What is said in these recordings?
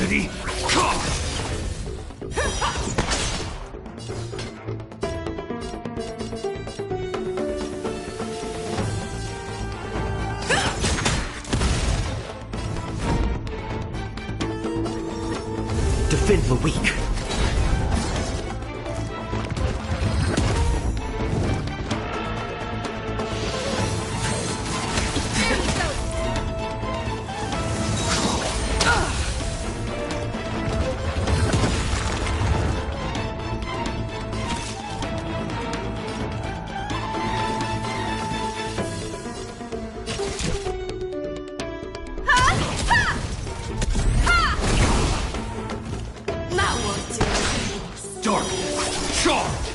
Ready? Come! Defend the weak. Darkness, charge!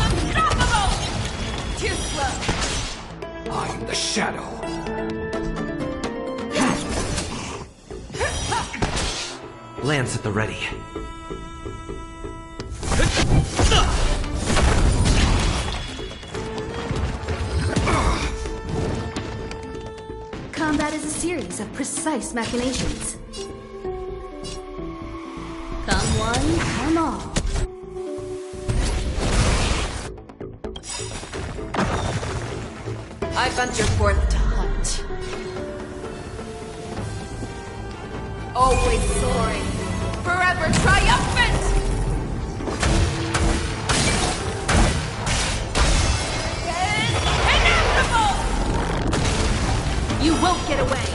Unstoppable! Too slow. I'm the shadow. Lance at the ready. Combat is a series of precise machinations. Come one, come all. I venture forth to hunt. Always soaring, forever triumphant! Inevitable! You won't get away!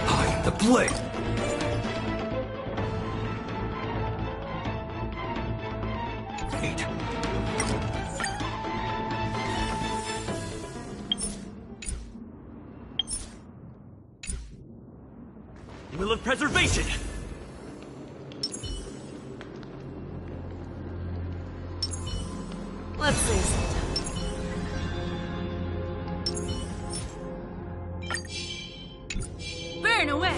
I'm the blade. Eight. Will of preservation! Let's save some time. Burn away!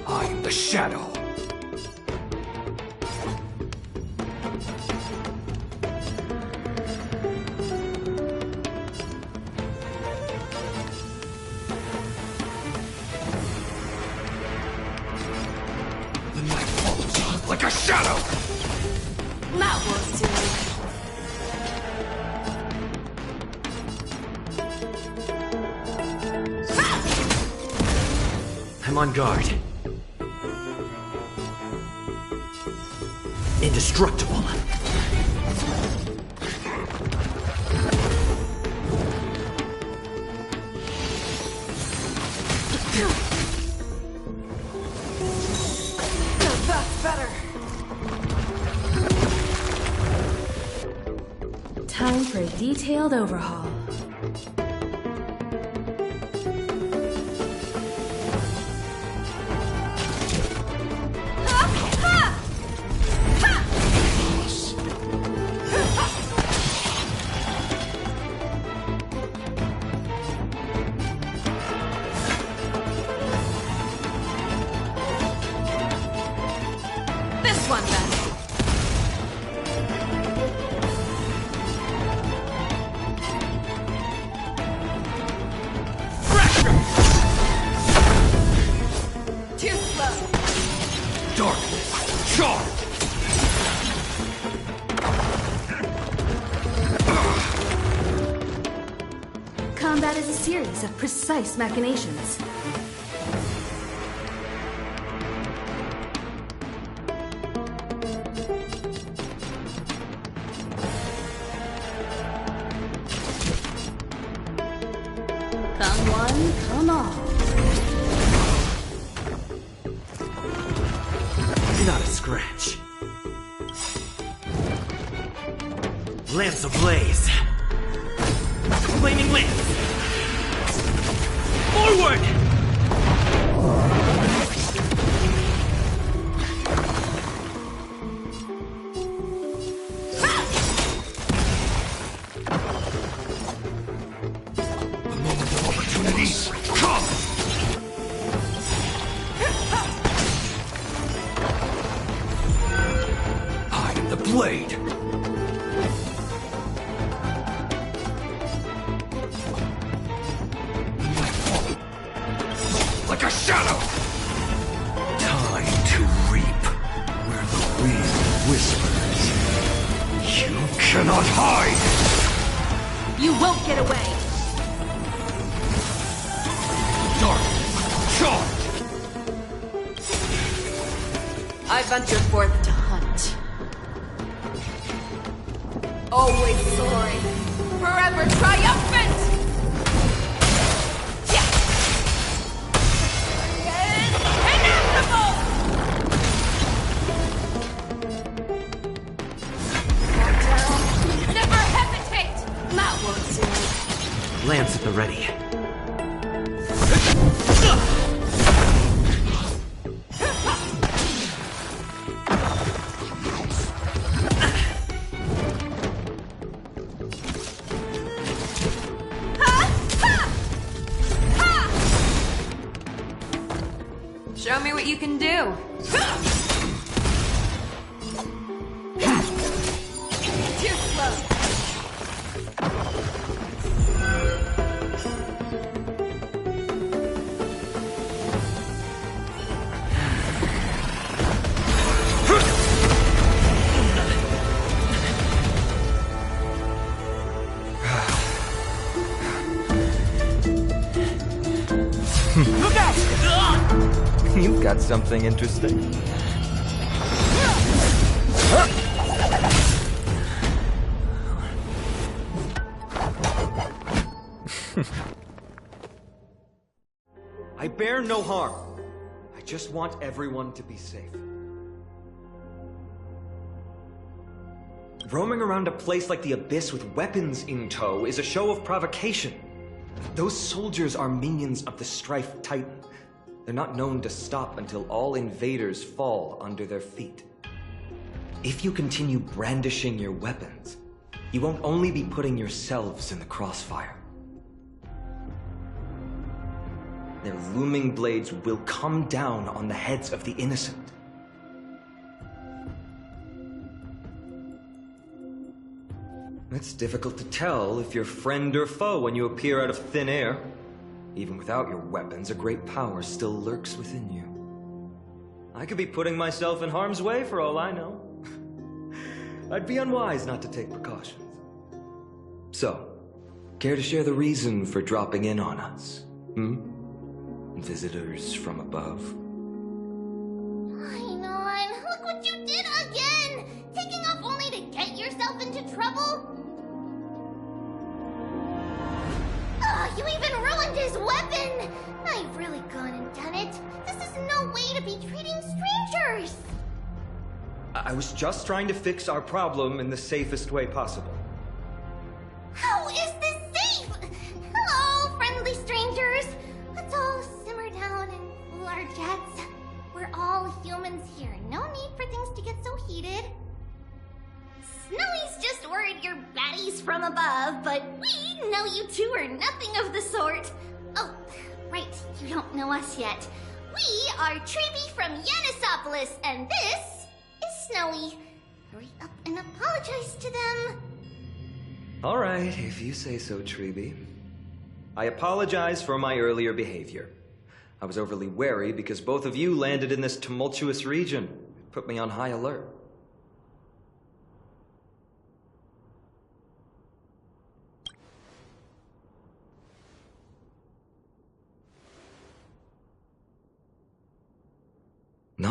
I'm the shadow. The night follows like a shadow. That won't do. I'm on guard. Indestructible. That's better. Time for a detailed overhaul. This one then. Too slow. Darkness, charge! Combat is a series of precise machinations. Come one, come all. Not a scratch. Lance ablaze. Flaming lance. Forward! The moment of opportunity, come! I am the blade. Like a shadow! Time to reap where the wind whispers. You cannot hide! You won't get away! Darkness, charge! I venture forth to hunt. Always soaring. Forever triumphant! Yeah. Inevitable! Never hesitate! That won't do. Lance at the ready. Show me what you can do. Too slow. Look out! You've got something interesting. I bear no harm. I just want everyone to be safe. Roaming around a place like the Abyss with weapons in tow is a show of provocation. Those soldiers are minions of the Strife Titan. They're not known to stop until all invaders fall under their feet. If you continue brandishing your weapons, you won't only be putting yourselves in the crossfire. Their looming blades will come down on the heads of the innocent. It's difficult to tell if you're friend or foe when you appear out of thin air. Even without your weapons, a great power still lurks within you. I could be putting myself in harm's way for all I know. I'd be unwise not to take precautions. So, care to share the reason for dropping in on us? Visitors from above? Paimon, look what you did again! Taking off only to get yourself into trouble? You even ruined his weapon! I've really gone and done it. This is no way to be treating strangers! I was just trying to fix our problem in the safest way possible. How is this safe? Hello, friendly strangers. Let's all simmer down and cool our jets. We're all humans here. No need for things to get so heated. Snowy's just worried you're baddies from above, but we know you two are nothing of the sort. Oh, right, you don't know us yet. We are Treeby from Yanisopolis, and this is Snowy. Hurry up and apologize to them. All right, if you say so, Treeby. I apologize for my earlier behavior. I was overly wary because both of you landed in this tumultuous region. It put me on high alert.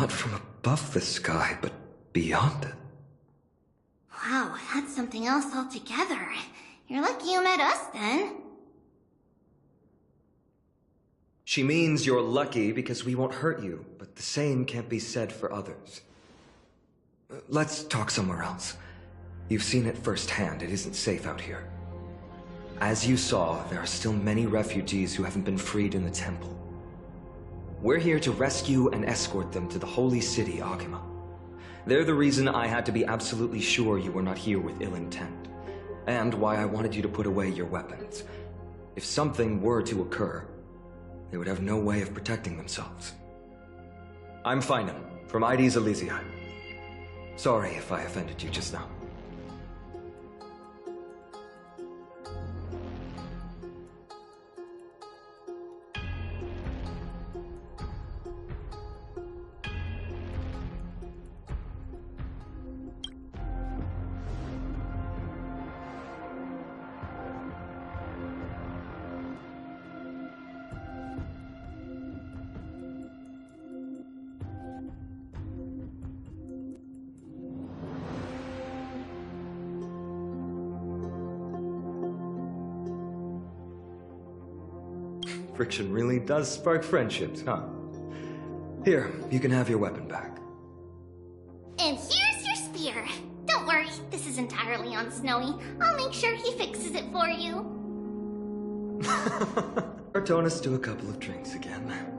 not from above the sky, but beyond it. Wow, that's something else altogether. You're lucky you met us, then. She means you're lucky because we won't hurt you, but the same can't be said for others. Let's talk somewhere else. You've seen it firsthand. It isn't safe out here. As you saw, there are still many refugees who haven't been freed in the temple. We're here to rescue and escort them to the holy city, Agima. They're the reason I had to be absolutely sure you were not here with ill intent, and why I wanted you to put away your weapons. If something were to occur, they would have no way of protecting themselves. I'm Finan, from ID's Elysia. Sorry if I offended you just now. Friction really does spark friendships, huh? Here, you can have your weapon back. And here's your spear. Don't worry, this is entirely on Snowy. I'll make sure he fixes it for you. Tone us to a couple of drinks again.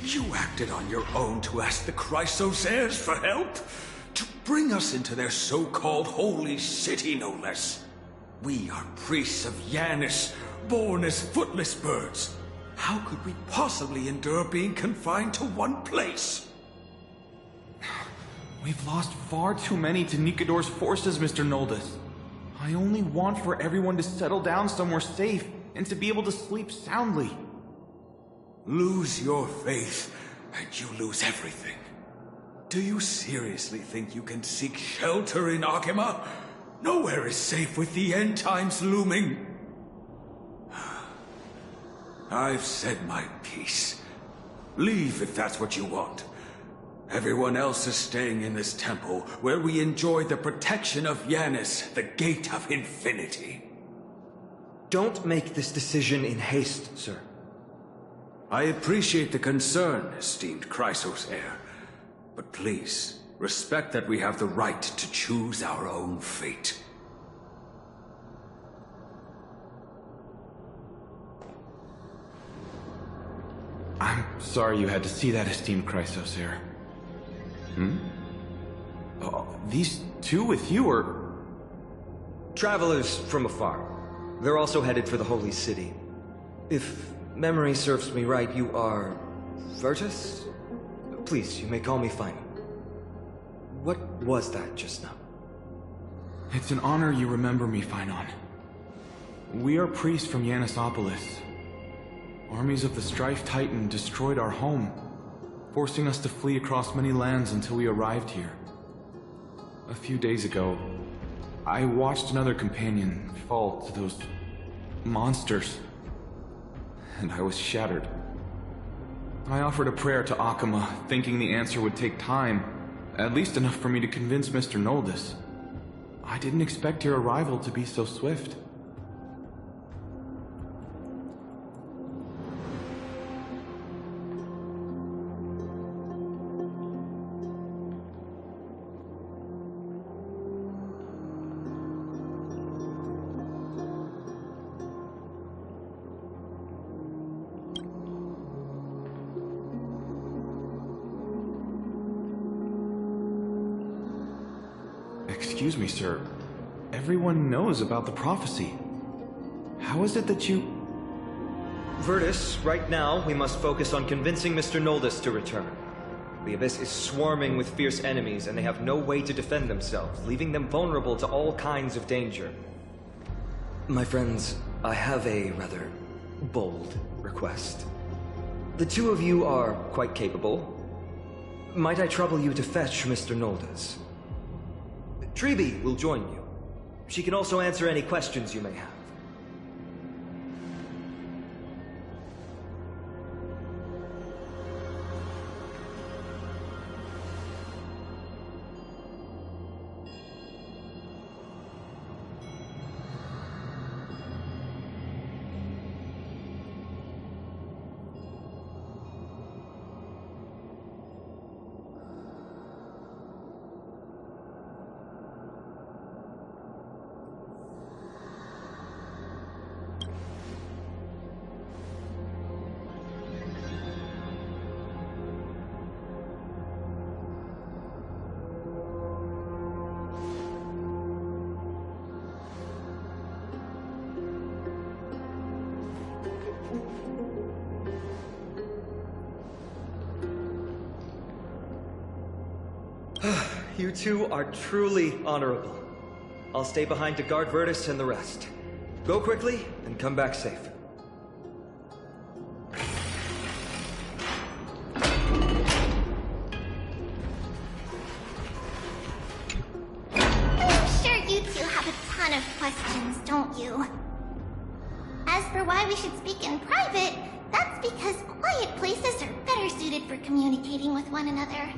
You acted on your own to ask the Chrysosaires for help? To bring us into their so-called holy city, no less. We are priests of Janus, born as footless birds. How could we possibly endure being confined to one place? We've lost far too many to Nikador's forces, Mr. Noldus. I only want for everyone to settle down somewhere safe and to be able to sleep soundly. Lose your faith, and you lose everything. Do you seriously think you can seek shelter in Akima? Nowhere is safe with the end times looming. I've said my piece. Leave if that's what you want. Everyone else is staying in this temple, where we enjoy the protection of Janus, the Gate of Infinity. Don't make this decision in haste, sir. I appreciate the concern, esteemed Chrysos heir. But please, respect that we have the right to choose our own fate. I'm sorry you had to see that, esteemed Chrysos heir. These two with you are... Travelers from afar. They're also headed for the Holy City. If memory serves me right, you are... Virtus? Please, you may call me Phainon. What was that just now? It's an honor you remember me, Phainon. We are priests from Yanisopolis. Armies of the Strife Titan destroyed our home, forcing us to flee across many lands until we arrived here. A few days ago, I watched another companion fall to those monsters, and I was shattered. I offered a prayer to Akima, thinking the answer would take time, at least enough for me to convince Mr. Noldus. I didn't expect your arrival to be so swift. Excuse me, sir. Everyone knows about the prophecy. How is it that you... Virtus, right now, we must focus on convincing Mr. Noldus to return. The Abyss is swarming with fierce enemies, and they have no way to defend themselves, leaving them vulnerable to all kinds of danger. My friends, I have a rather bold request. The two of you are quite capable. Might I trouble you to fetch Mr. Noldus? Treeby will join you. She can also answer any questions you may have. You two are truly honorable. I'll stay behind to guard Virtus and the rest. Go quickly and come back safe. I'm sure you two have a ton of questions, don't you? As for why we should speak in private, that's because quiet places are better suited for communicating with one another.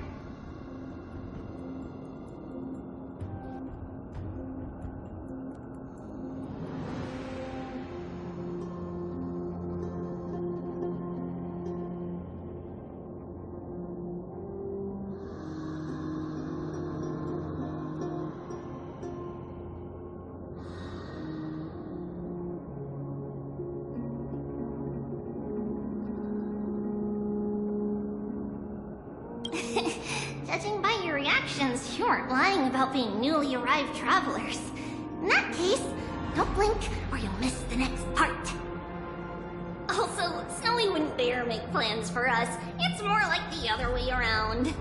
Judging by your reactions, you aren't lying about being newly arrived travelers. In that case, Don't blink, or you'll miss the next part. Also, Snowy wouldn't dare make plans for us. It's more like the other way around.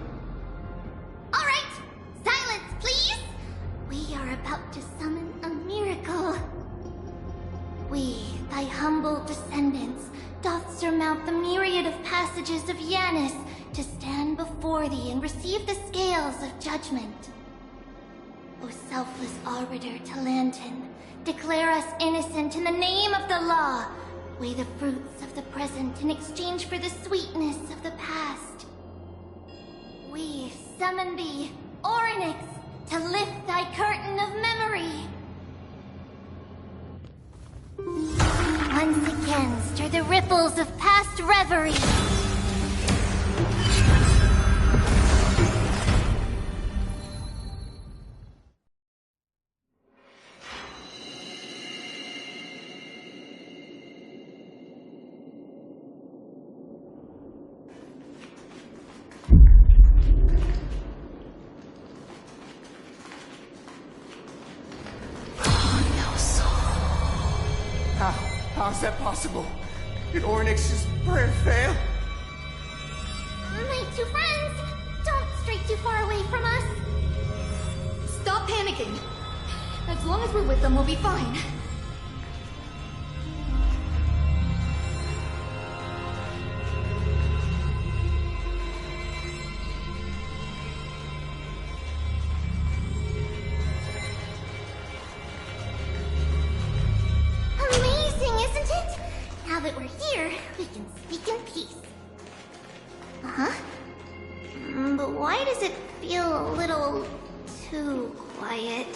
Alright, silence, please! We are about to summon a miracle. We, thy humble descendants, doth surmount the myriad of passages of Yanis to stand before thee and receive the scales of judgment. O selfless arbiter Talantin, declare us innocent in the name of the law. Weigh the fruits of the present in exchange for the sweetness of the past. We summon thee, Orynyx, to lift thy curtain of memory. Once again, stir the ripples of past reverie. How's that possible? Did Orynyx's prayer fail? My two friends, don't stray too far away from us. Stop panicking. As long as we're with them, we'll be fine. Amazing, isn't it? Now that we're here, we can speak in peace. Uh-huh. But why does it feel a little too quiet?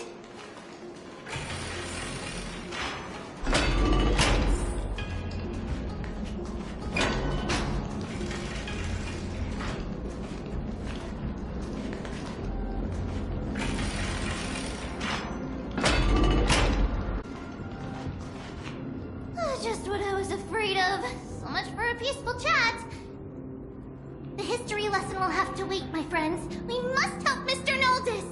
Just what I was afraid of. So much for a peaceful chat. The history lesson will have to wait, my friends. We must help Mr. Noldus.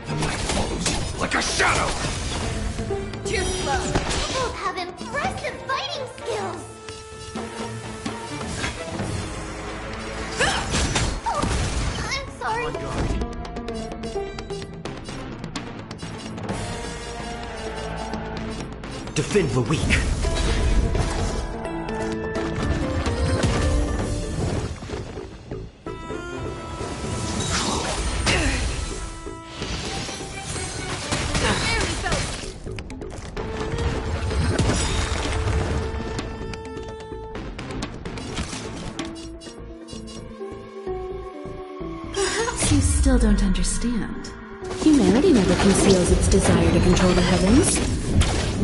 The night follows you like a shadow! Too slow. You both have impressive fighting skills. Sorry. Defend the weak. There we go. Perhaps you still don't understand. Humanity never conceals its desire to control the heavens.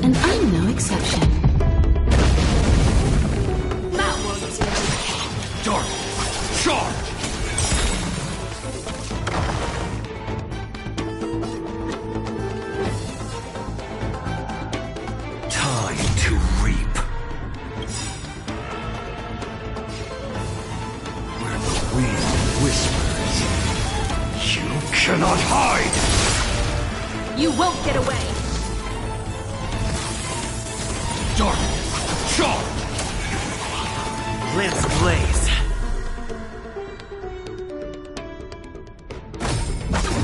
And I'm no exception. That won't do. Dark! Charge! Time to reap. Where the wind whispers, you cannot hide! You won't get away. Dark! Charge! Lance ablaze.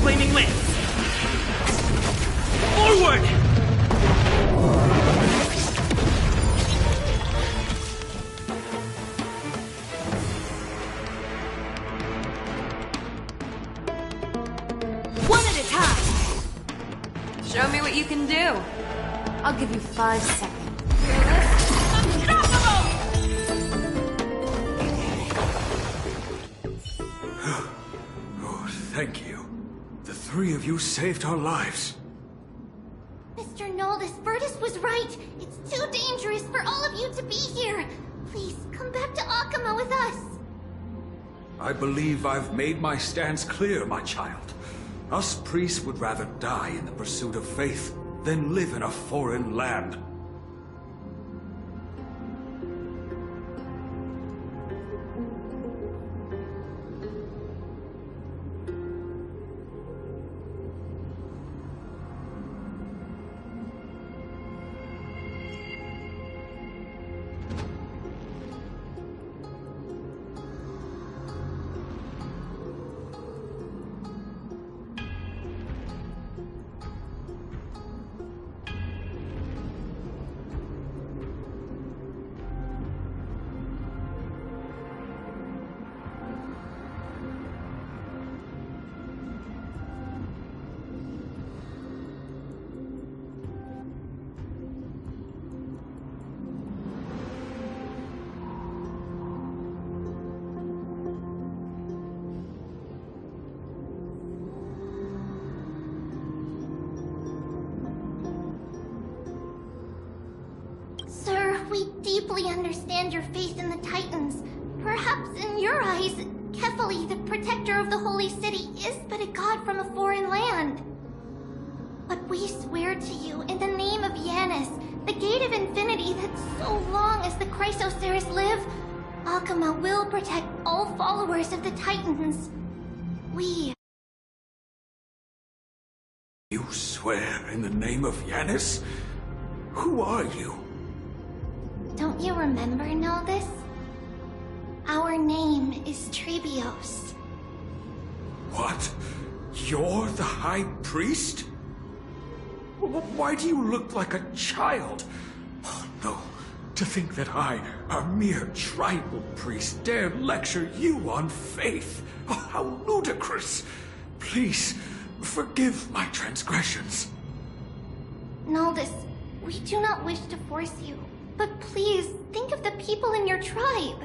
Flaming lance. Forward! One at a time. Show me what you can do. I'll give you 5 seconds. Unstoppable! Oh, thank you. The three of you saved our lives. Mr. Noldus, Virtus was right. It's too dangerous for all of you to be here. Please, come back to Akama with us. I believe I've made my stance clear, my child. Us priests would rather die in the pursuit of faith than live in a foreign land. we deeply understand your faith in the Titans. Perhaps in your eyes, Kefali, the protector of the Holy City, is but a god from a foreign land. But we swear to you, in the name of Yanis, the Gate of Infinity, that so long as the Chrysoceres live, Akama will protect all followers of the Titans. You swear in the name of Yanis? Who are you? Don't you remember, Naldis? Our name is Trebios. What? You're the High Priest? Why do you look like a child? Oh, no. To think that I, a mere tribal priest, dare lecture you on faith. Oh, how ludicrous. Please, forgive my transgressions. Naldis, we do not wish to force you, but please think of the people in your tribe.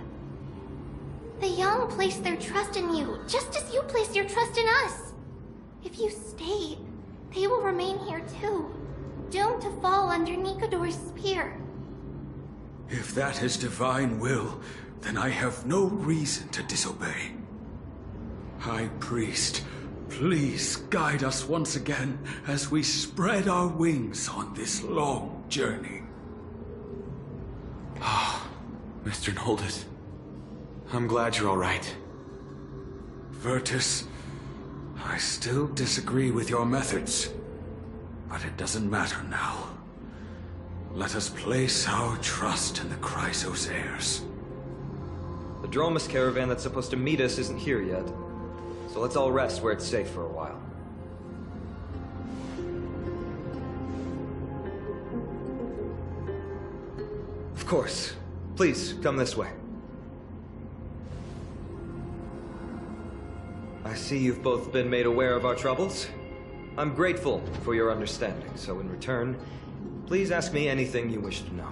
The young place their trust in you, just as you place your trust in us. If you stay, they will remain here too, doomed to fall under Nikodor's spear. If that is divine will, then I have no reason to disobey. High Priest, please guide us once again as we spread our wings on this long journey. Ah, Mr. Naldis. I'm glad you're all right. Virtus, I still disagree with your methods, but it doesn't matter now. Let us place our trust in the Chrysoceres. The Dromus caravan that's supposed to meet us isn't here yet, so let's all rest where it's safe for a while. Of course. Please, come this way. I see you've both been made aware of our troubles. I'm grateful for your understanding, so in return, please ask me anything you wish to know.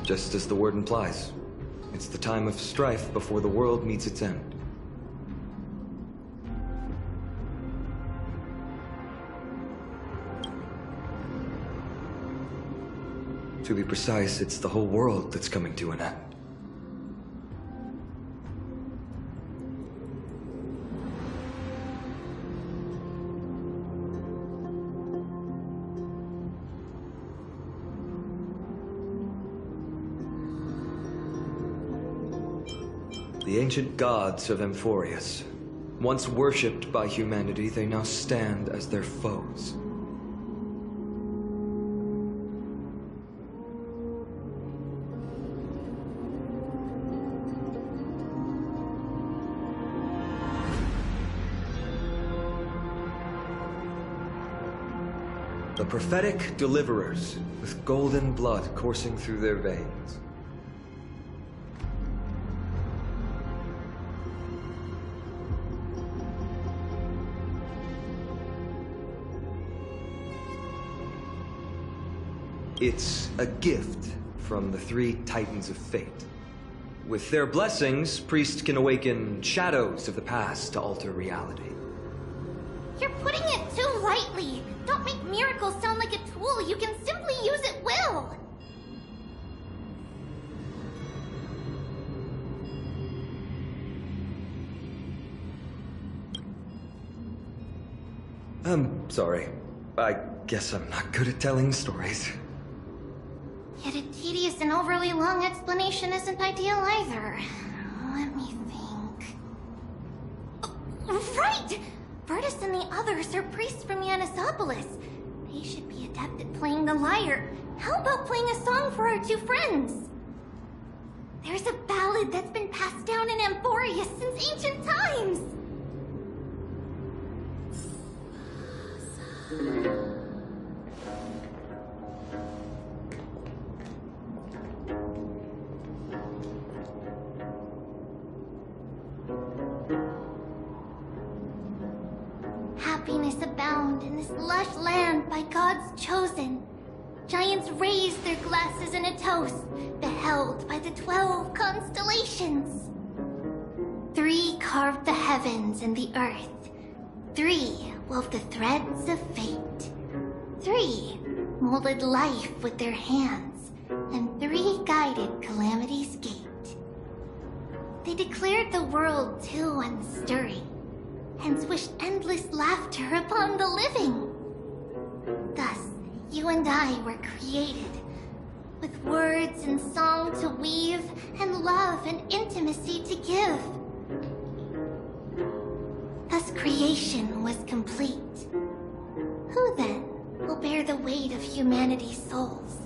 Just as the word implies, it's the time of strife before the world meets its end. To be precise, it's the whole world that's coming to an end. The ancient gods of Amphorius. Once worshipped by humanity, they now stand as their foes. The prophetic deliverers, with golden blood coursing through their veins. It's a gift from the three Titans of Fate. With their blessings, priests can awaken shadows of the past to alter reality. You're putting it too lightly. Don't make miracles sound like a tool you can simply use at will. I'm sorry. I guess I'm not good at telling stories. Yet a tedious and overly long explanation isn't ideal either. Let me think. Oh, right! Virtus and the others are priests from Yanisopolis. They should be adept at playing the lyre. How about playing a song for our two friends? There's a ballad that's been passed down in Amphorius since ancient times. Happiness abound in this lush land by God's chosen. Giants raise their glasses in a toast, beheld by the 12 constellations. 3 carved the heavens and the earth. 3 wove the threads of fate. 3 molded life with their hands, and 3 guided Calamity's gate. They declared the world too unstirring, and wished endless laughter upon the living. Thus, you and I were created, with words and song to weave, and love and intimacy to give. Thus creation was complete. Who then will bear the weight of humanity's souls,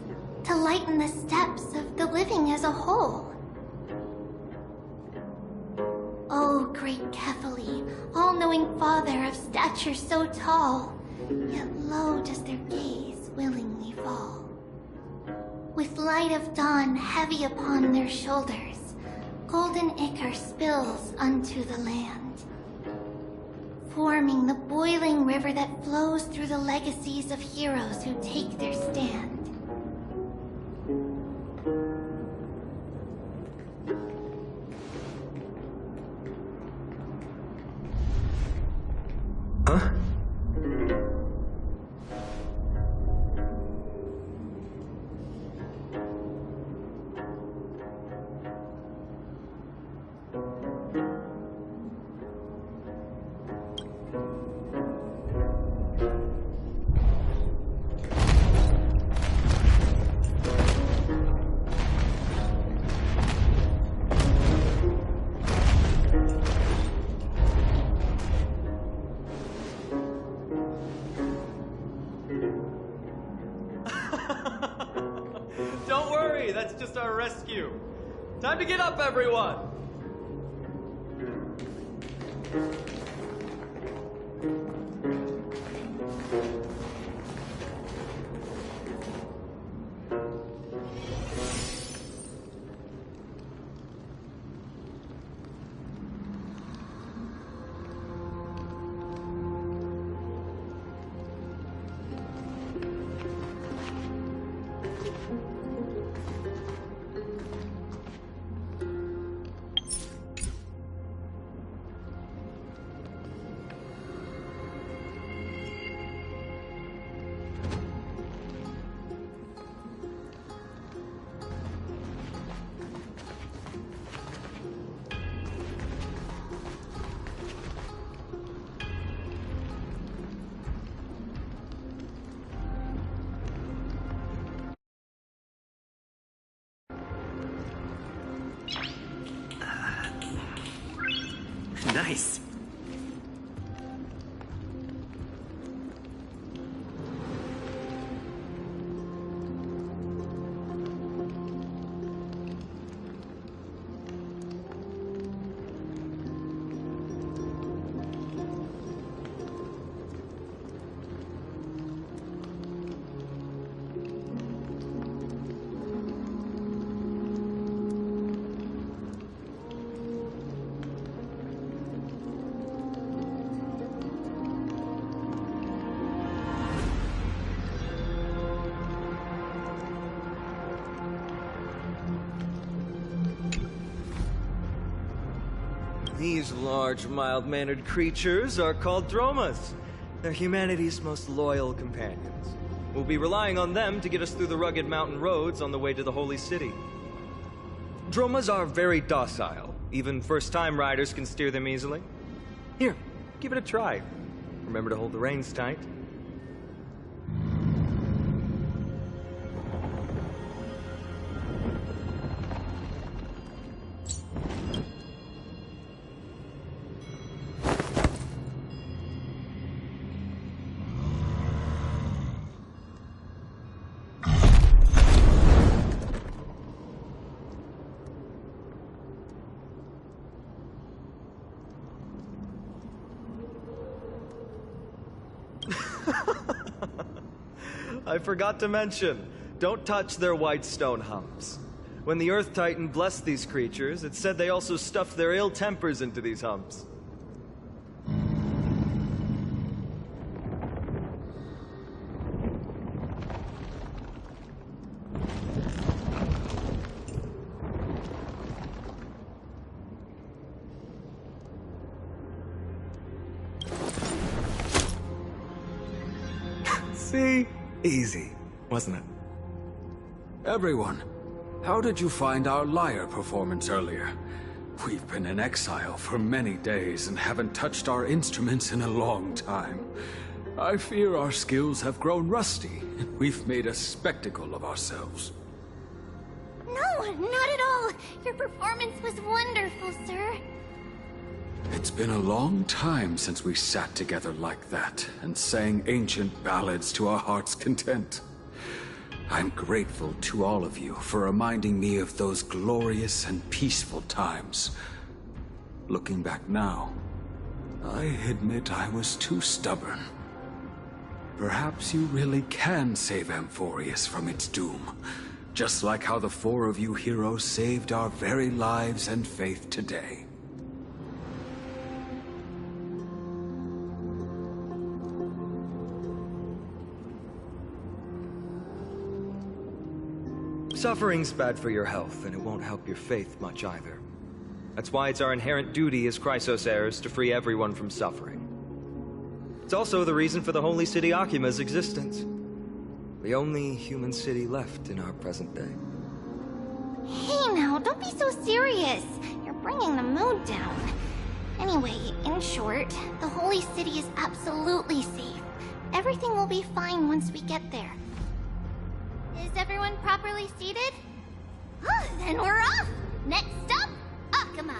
to lighten the steps of the living as a whole? O great Kefali, all-knowing Father of stature so tall, yet low does their gaze willingly fall. With light of dawn heavy upon their shoulders, golden ichor spills unto the land, forming the boiling river that flows through the legacies of heroes who take their stand. Huh? Don't worry, that's just our rescue. Time to get up, everyone! Nice. These large, mild-mannered creatures are called Dromas. They're humanity's most loyal companions. We'll be relying on them to get us through the rugged mountain roads on the way to the Holy City. Dromas are very docile. Even first-time riders can steer them easily. Here, give it a try. Remember to hold the reins tight. I forgot to mention, don't touch their white stone humps. When the Earth Titan blessed these creatures, it said they also stuffed their ill tempers into these humps. See? Easy. wasn't it? Everyone, how did you find our lyre performance earlier? We've been in exile for many days and haven't touched our instruments in a long time. I fear our skills have grown rusty, and we've made a spectacle of ourselves. No, not at all. Your performance was wonderful, sir. It's been a long time since we sat together like that and sang ancient ballads to our heart's content. I'm grateful to all of you for reminding me of those glorious and peaceful times. Looking back now, I admit I was too stubborn. Perhaps you really can save Amphorius from its doom, just like how the four of you heroes saved our very lives and faith today. Suffering's bad for your health, and it won't help your faith much either. That's why it's our inherent duty as Chrysos heirs to free everyone from suffering. It's also the reason for the Holy City Akima's existence. The only human city left in our present day. Hey now, don't be so serious. You're bringing the mood down. Anyway, in short, the Holy City is absolutely safe. Everything will be fine once we get there. Is everyone properly seated? Then we're off! Next stop, Akima!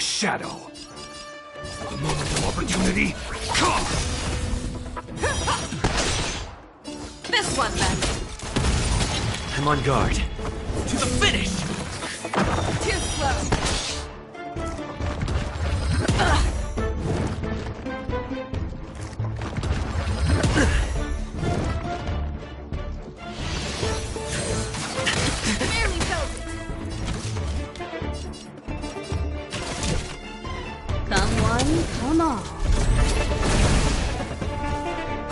Shadow. A moment of opportunity. Come! This one, then. I'm on guard. To the finish! Too slow. Barely felt it. Come one, come all.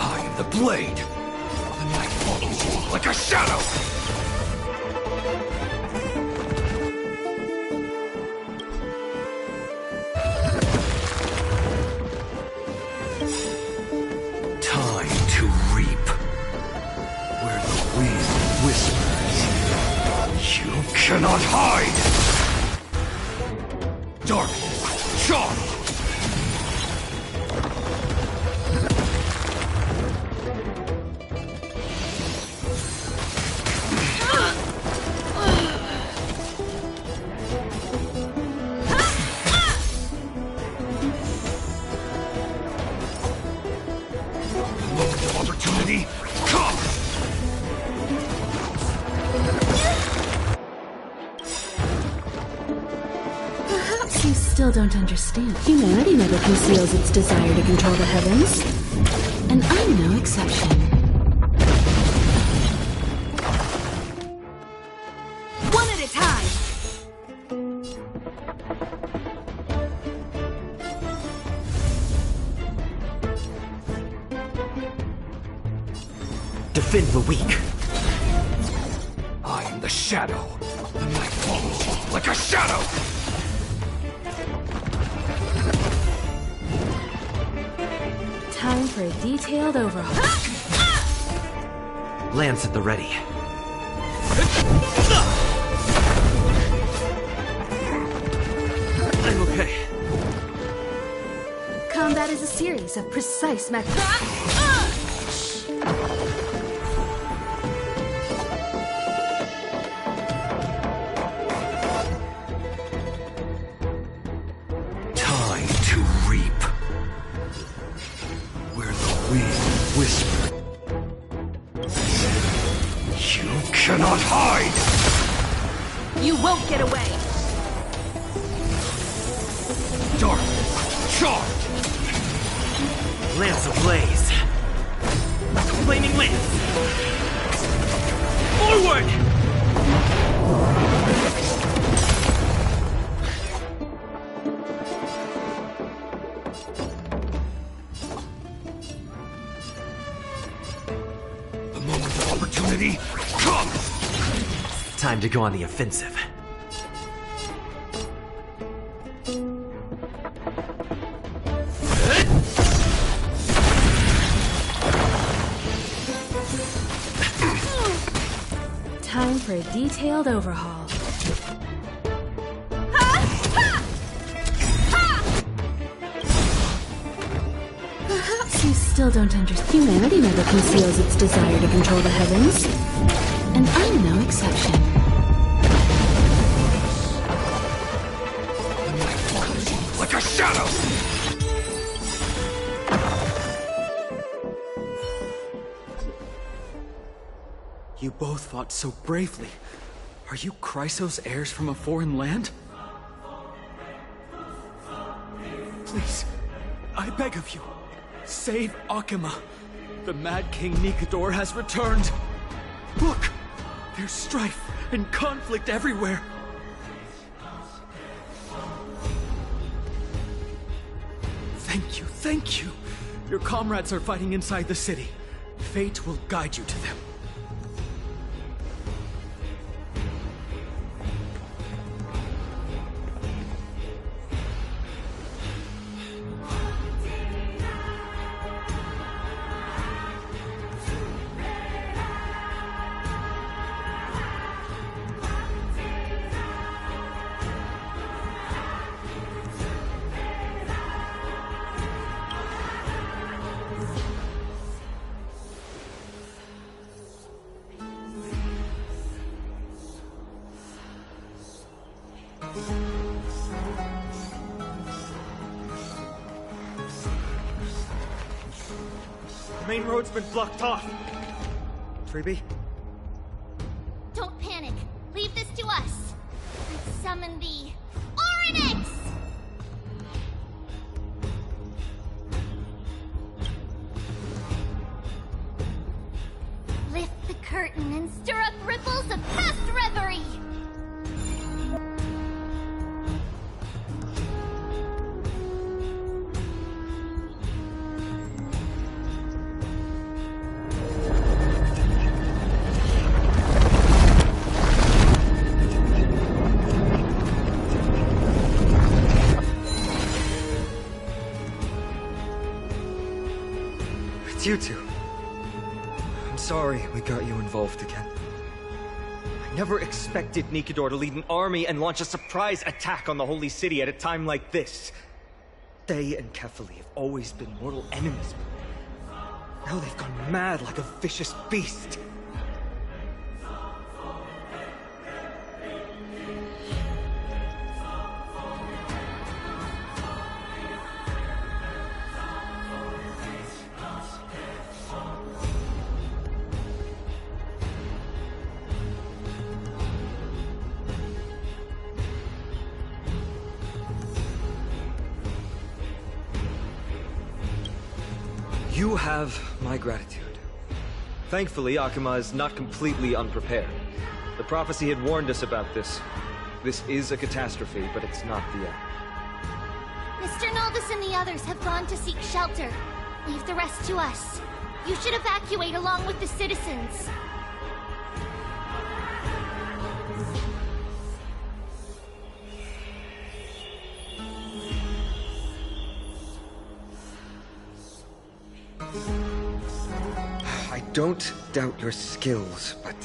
I am the blade. The night follows you like a shadow. Time to reap. Where the wind whispers, you cannot hide. Darkness, charm. Opportunity, come! Perhaps you still don't understand. Humanity never conceals its desire to control the heavens. And I'm no exception. One at a time. Defend the weak. I am the shadow. The night follows you like a shadow. Time for a detailed overhaul. Lance at the ready. I'm okay. Combat is a series of precise methods. Time to reap. Where the wind whispers. cannot hide! You won't get away! Dark! Charge! Lance ablaze. Flaming lance. Forward! The moment of opportunity comes! Time to go on the offensive. Time for a detailed overhaul. Perhaps you still don't understand. Humanity never conceals its desire to control the heavens. And I'm no exception. Like a shadow! You both fought so bravely. Are you Chrysos heirs from a foreign land? Please, I beg of you, save Akima. The Mad King Nikador has returned. Look, there's strife and conflict everywhere. Thank you. Your comrades are fighting inside the city. Fate will guide you to them. Main road's been blocked off. Freebie? Don't panic. Leave this to us. And summon the Oryx! Lift the curtain and stir up ripples of past reverie! It's you two. I'm sorry we got you involved again. I never expected Nikador to lead an army and launch a surprise attack on the Holy City at a time like this. They and Kefali have always been mortal enemies. Now they've gone mad like a vicious beast. You have my gratitude. Thankfully, Akima is not completely unprepared. The prophecy had warned us about this. This is a catastrophe, but it's not the end. Mr. Naldus and the others have gone to seek shelter. Leave the rest to us. You should evacuate along with the citizens. I don't doubt your skills, but...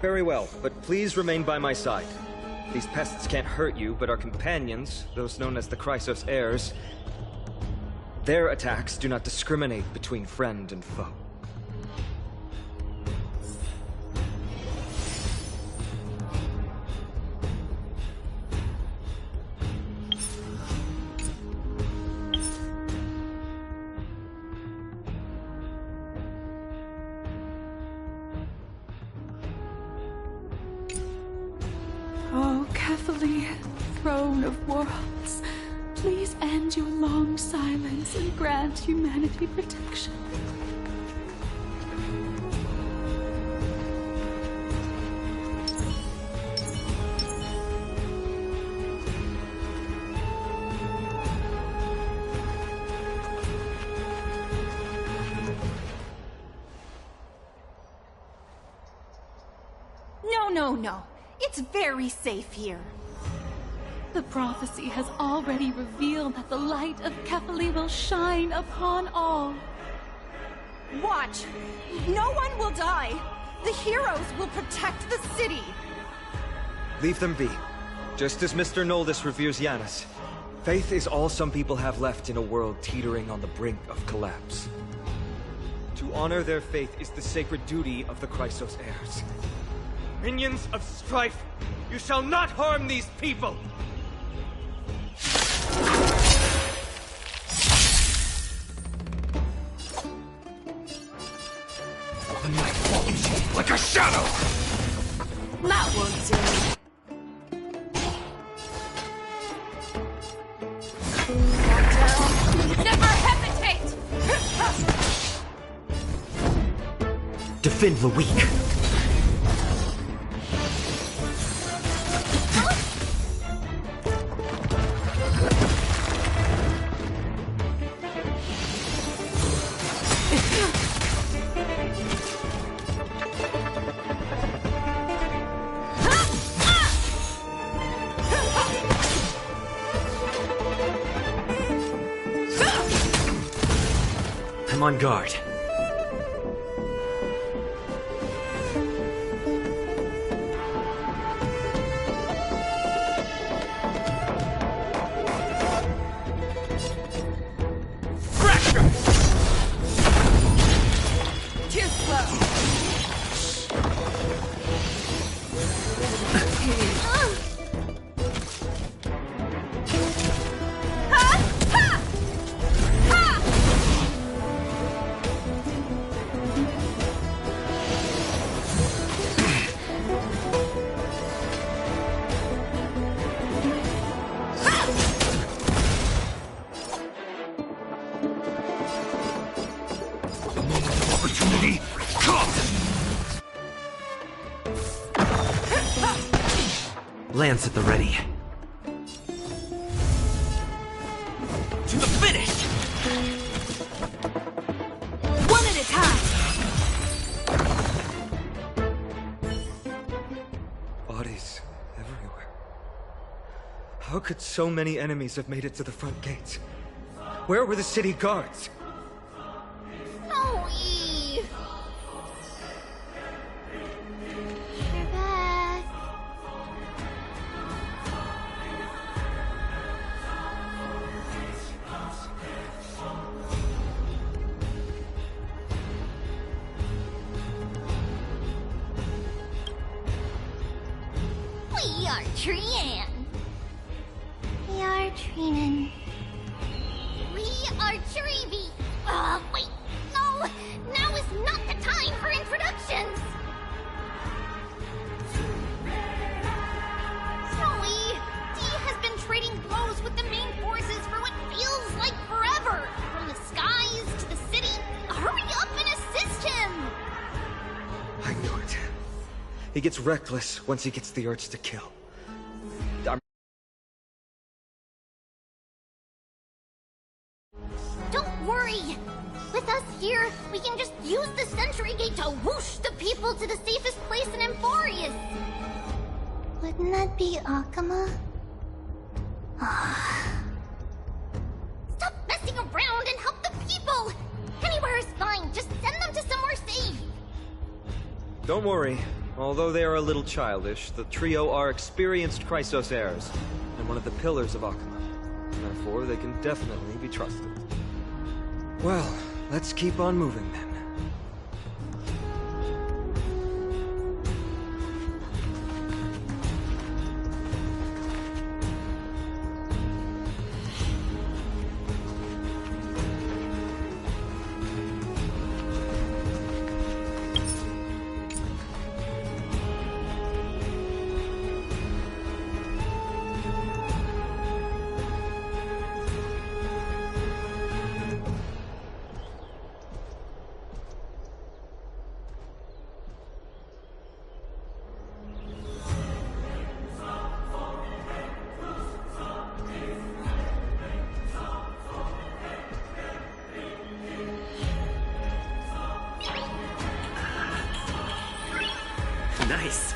Very well, but please remain by my side. These pests can't hurt you, but our companions, those known as the Chrysos heirs, their attacks do not discriminate between friend and foe. Kefali, throne of worlds, please end your long silence and grant humanity protection. No. It's very safe here. The prophecy has already revealed that the light of Kefali will shine upon all. Watch! No one will die! The heroes will protect the city! Leave them be. Just as Mr. Noldus reveres Yanis, faith is all some people have left in a world teetering on the brink of collapse. To honor their faith is the sacred duty of the Chrysos heirs. Minions of strife, you shall not harm these people! The night follows like a shadow! That won't do. Never hesitate! Defend the weak. I'm on guard. Too slow. Opportunity comes! Lance at the ready. To the finish! One at a time! Bodies everywhere. How could so many enemies have made it to the front gates? Where were the city guards? Oh, Eve! You're back. We are Trian. We are Trinan. We are Trivi. Wait. No! Now is not the time for introductions! Snowy, Dee has been trading blows with the main forces for what feels like forever. From the skies to the city. Hurry up and assist him! I knew it. He gets reckless once he gets the urge to kill. Don't worry! With us here, we can just use the sentry gate to whoosh the people to the safest place in Emphorius! Wouldn't that be Akama? Stop messing around and help the people! Anywhere is fine, just send them to somewhere safe! Don't worry. Although they are a little childish, the trio are experienced Chrysos heirs, and one of the pillars of Akama. Therefore, they can definitely be trusted. Well, let's keep on moving then. Nice.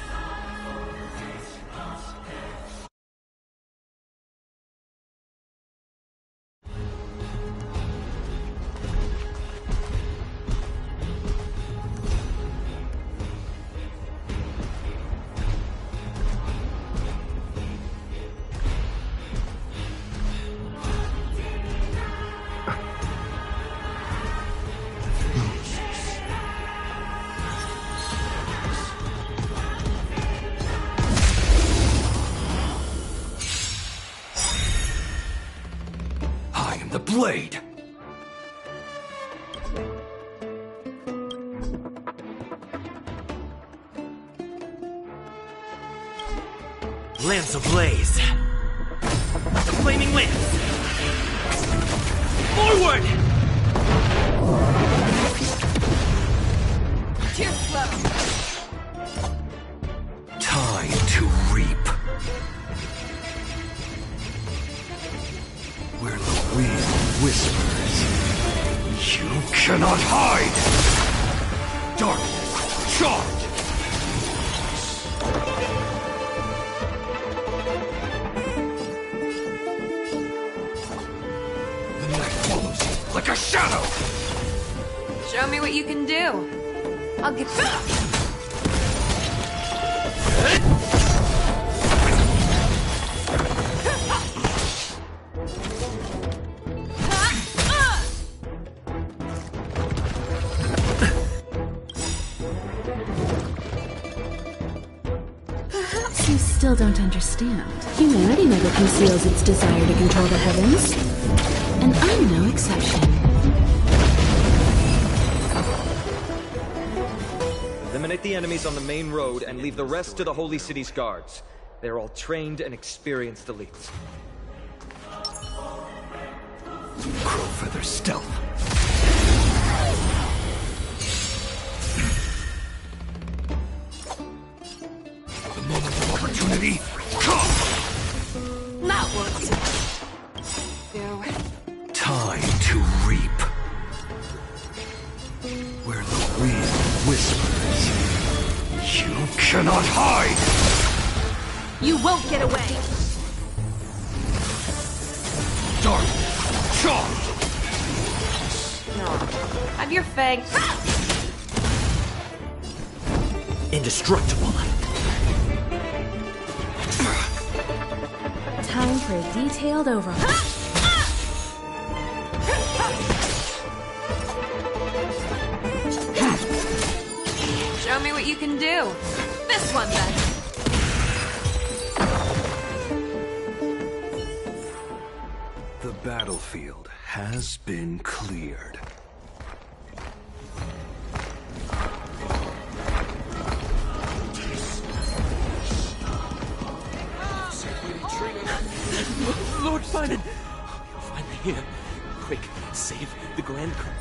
The blade! Lance ablaze. The flaming lance. Forward! Too slow. Time to reap. Where the wind whispers, you cannot hide! Darkness, charge! The night follows you like a shadow! Show me what you can do. I'll get back. Perhaps you still don't understand. Humanity never conceals its desire to control the heavens. And I'm no exception. Eliminate the enemies on the main road and leave the rest to the Holy City's guards. They're all trained and experienced elites. Crowfeather stealth. The moment of opportunity, come! That worked. Go. Time to reap. Where the wind whispers, you cannot hide! You won't get away. Darkness, charge! No. Have your fang. Indestructible. Time for a detailed overhaul. Show me what you can do. This one, then. The battlefield has been cleared. Lord Simon! You're finally here. Quick, save the Grand Crown.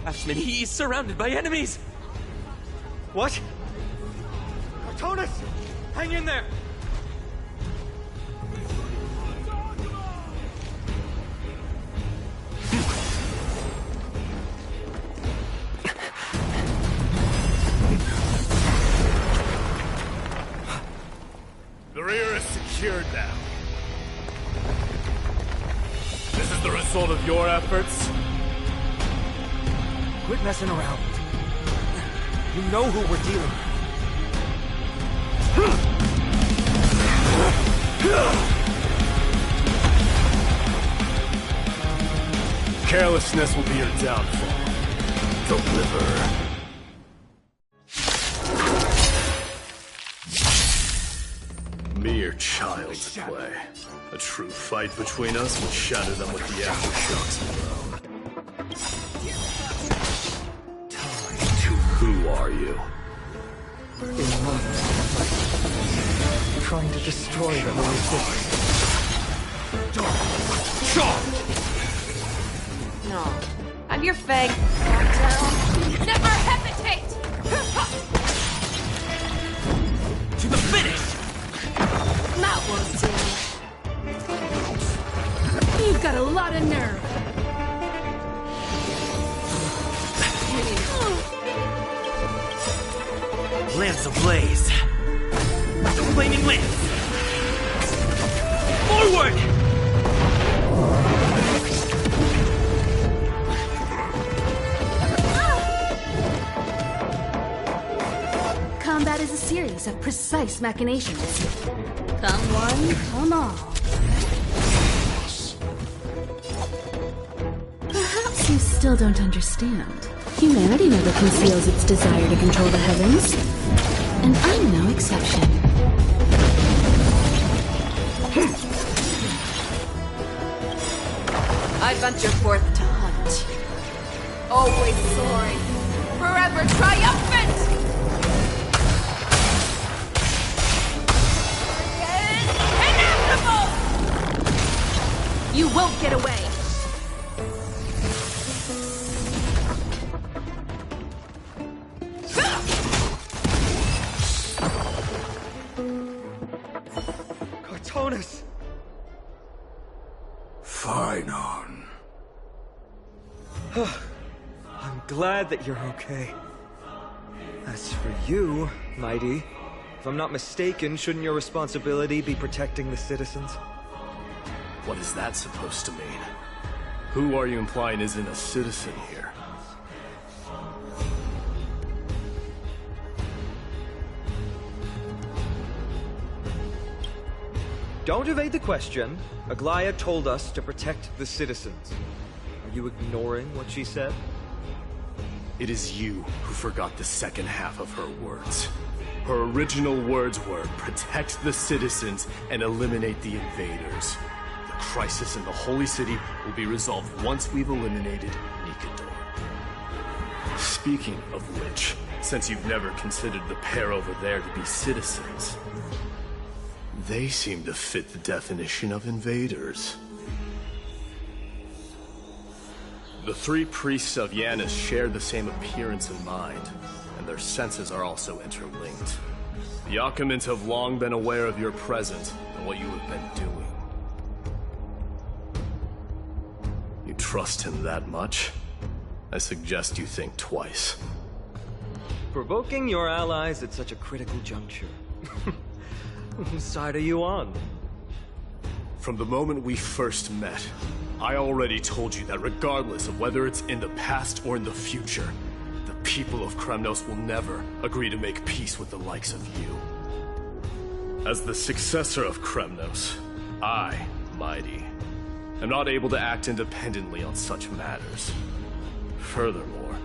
Ashman, he's surrounded by enemies! What? Artonis! Hang in there! The rear is secured now. This is the result of your efforts? Quit messing around. You know who we're dealing with. Carelessness will be your downfall. Deliver. Mere child's play. A true fight between us would shatter them with the aftershocks alone. Who are you? Trying to destroy the Holy City. No. Have your fang. Back down. Never hesitate! To the finish! That won't do. You've got a lot of nerve. lands ablaze. Flaming lance! Forward! Combat is a series of precise machinations. Come one, come all. Perhaps you still don't understand. Humanity never conceals its desire to control the heavens. And I'm no exception. I venture forth to hunt. Always soaring. Forever triumphant! Inevitable! You won't get away! Cartonis! Phynon. I'm glad that you're okay. As for you, Mighty, if I'm not mistaken, shouldn't your responsibility be protecting the citizens? What is that supposed to mean? Who are you implying isn't a citizen here? Don't evade the question. Aglaya told us to protect the citizens. Are you ignoring what she said? It is you who forgot the second half of her words. Her original words were, protect the citizens and eliminate the invaders. The crisis in the Holy City will be resolved once we've eliminated Nikedor. Speaking of which, since you've never considered the pair over there to be citizens, they seem to fit the definition of invaders. The three priests of Yanis share the same appearance and mind, and their senses are also interlinked. The Achaemins have long been aware of your presence and what you have been doing. You trust him that much? I suggest you think twice. Provoking your allies at such a critical juncture. Whose side are you on? From the moment we first met, I already told you that regardless of whether it's in the past or in the future, the people of Kremnos will never agree to make peace with the likes of you. As the successor of Kremnos, I, Mighty, am not able to act independently on such matters. Furthermore,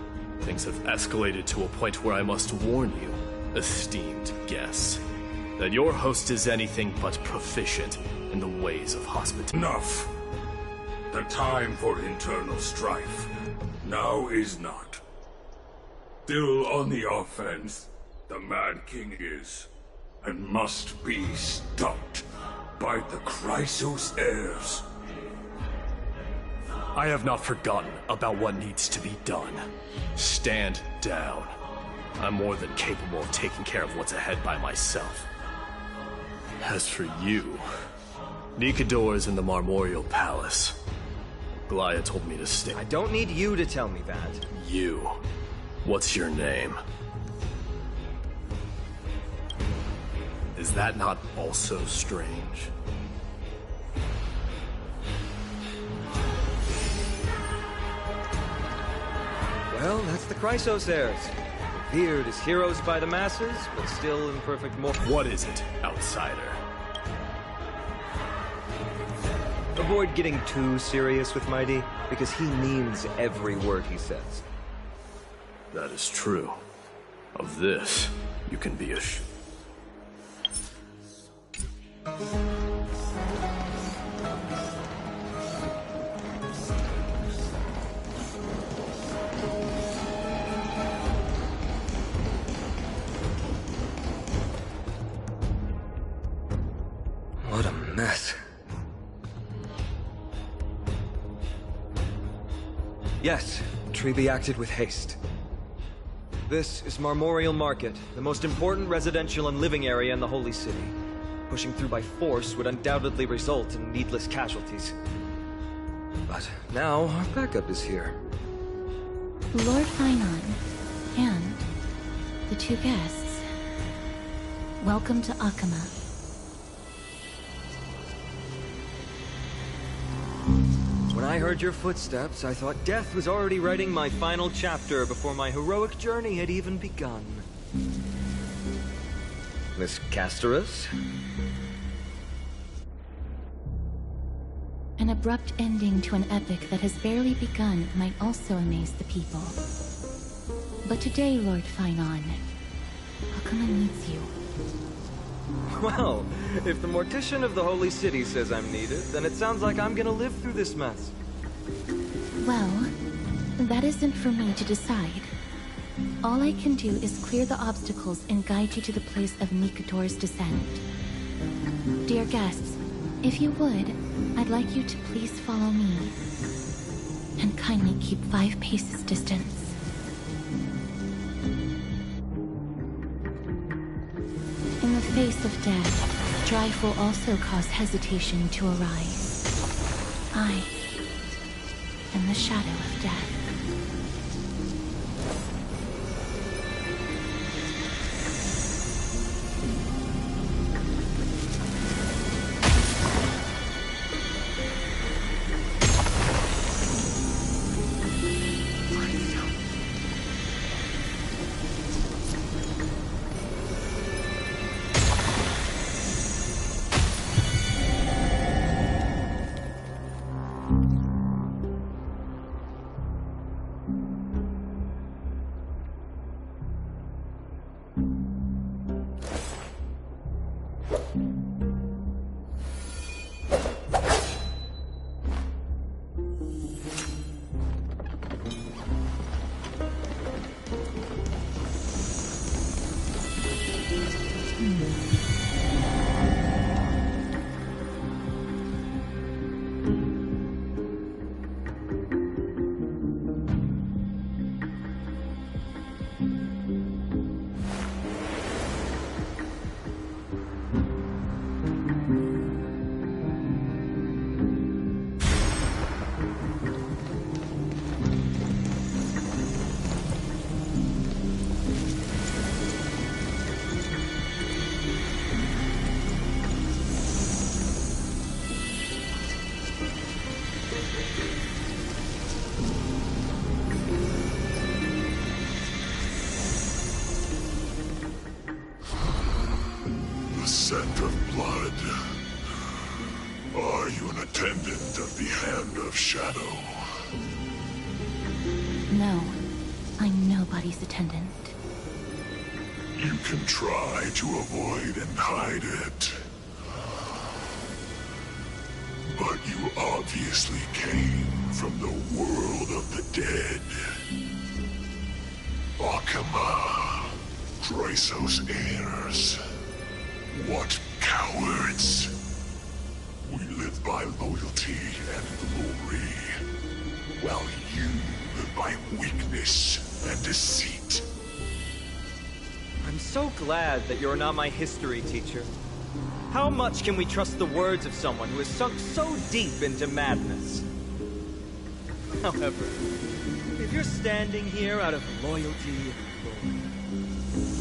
things have escalated to a point where I must warn you, esteemed guests, that your host is anything but proficient in the ways of hospitality. Enough. The time for internal strife now is not. Still on the offense, the Mad King is, and must be stopped by the Chrysos heirs. I have not forgotten about what needs to be done. Stand down. I'm more than capable of taking care of what's ahead by myself. As for you, Nikedor is in the Marmorial Palace. Aglaya told me to stay. I don't need you to tell me that. You. What's your name? Is that not also strange? Well, that's the Chrysos heirs. Revered as heroes by the masses, but still in perfect What is it, outsider? Avoid getting too serious with Mighty, because he means every word he says. That is true. Of this, you can be What a mess. Yes, Treby acted with haste. This is Marmorial Market, the most important residential and living area in the Holy City. Pushing through by force would undoubtedly result in needless casualties. But now, our backup is here. Lord Phynon, and the two guests. Welcome to Akama. When I heard your footsteps, I thought death was already writing my final chapter before my heroic journey had even begun. Miss Casterus? An abrupt ending to an epic that has barely begun might also amaze the people. But today, Lord Finon, Akama needs you. Well, if the Mortician of the Holy City says I'm needed, then it sounds like I'm gonna live through this mess. Well, that isn't for me to decide. All I can do is clear the obstacles and guide you to the place of Nikador's descent. Dear guests, if you would, I'd like you to please follow me. And kindly keep 5 paces distance. In the face of death, strife will also cause hesitation to arise. I am the shadow of death. Scent of blood. Are you an attendant of the Hand of Shadow? No, I'm nobody's attendant. You can try to avoid and hide it. But you obviously came from the world of the dead. Akama, Drysos heirs. What cowards! We live by loyalty and glory, while you live by weakness and deceit. I'm so glad that you're not my history teacher. How much can we trust the words of someone who has sunk so deep into madness? However, if you're standing here out of loyalty and glory,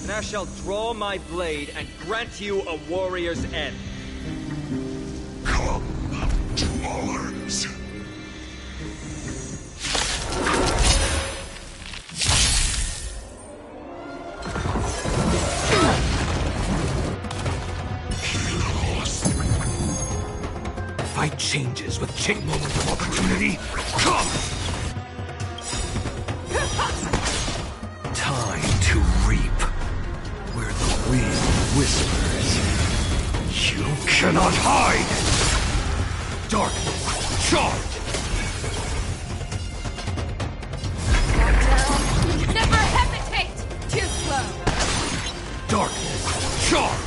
and I shall draw my blade and grant you a warrior's end. Come to arms. Fight changes with take moments of opportunity. Come! Time to reap. Where the wind whispers, you cannot hide! Darkness, charge! Never hesitate! Too slow! Darkness, charge!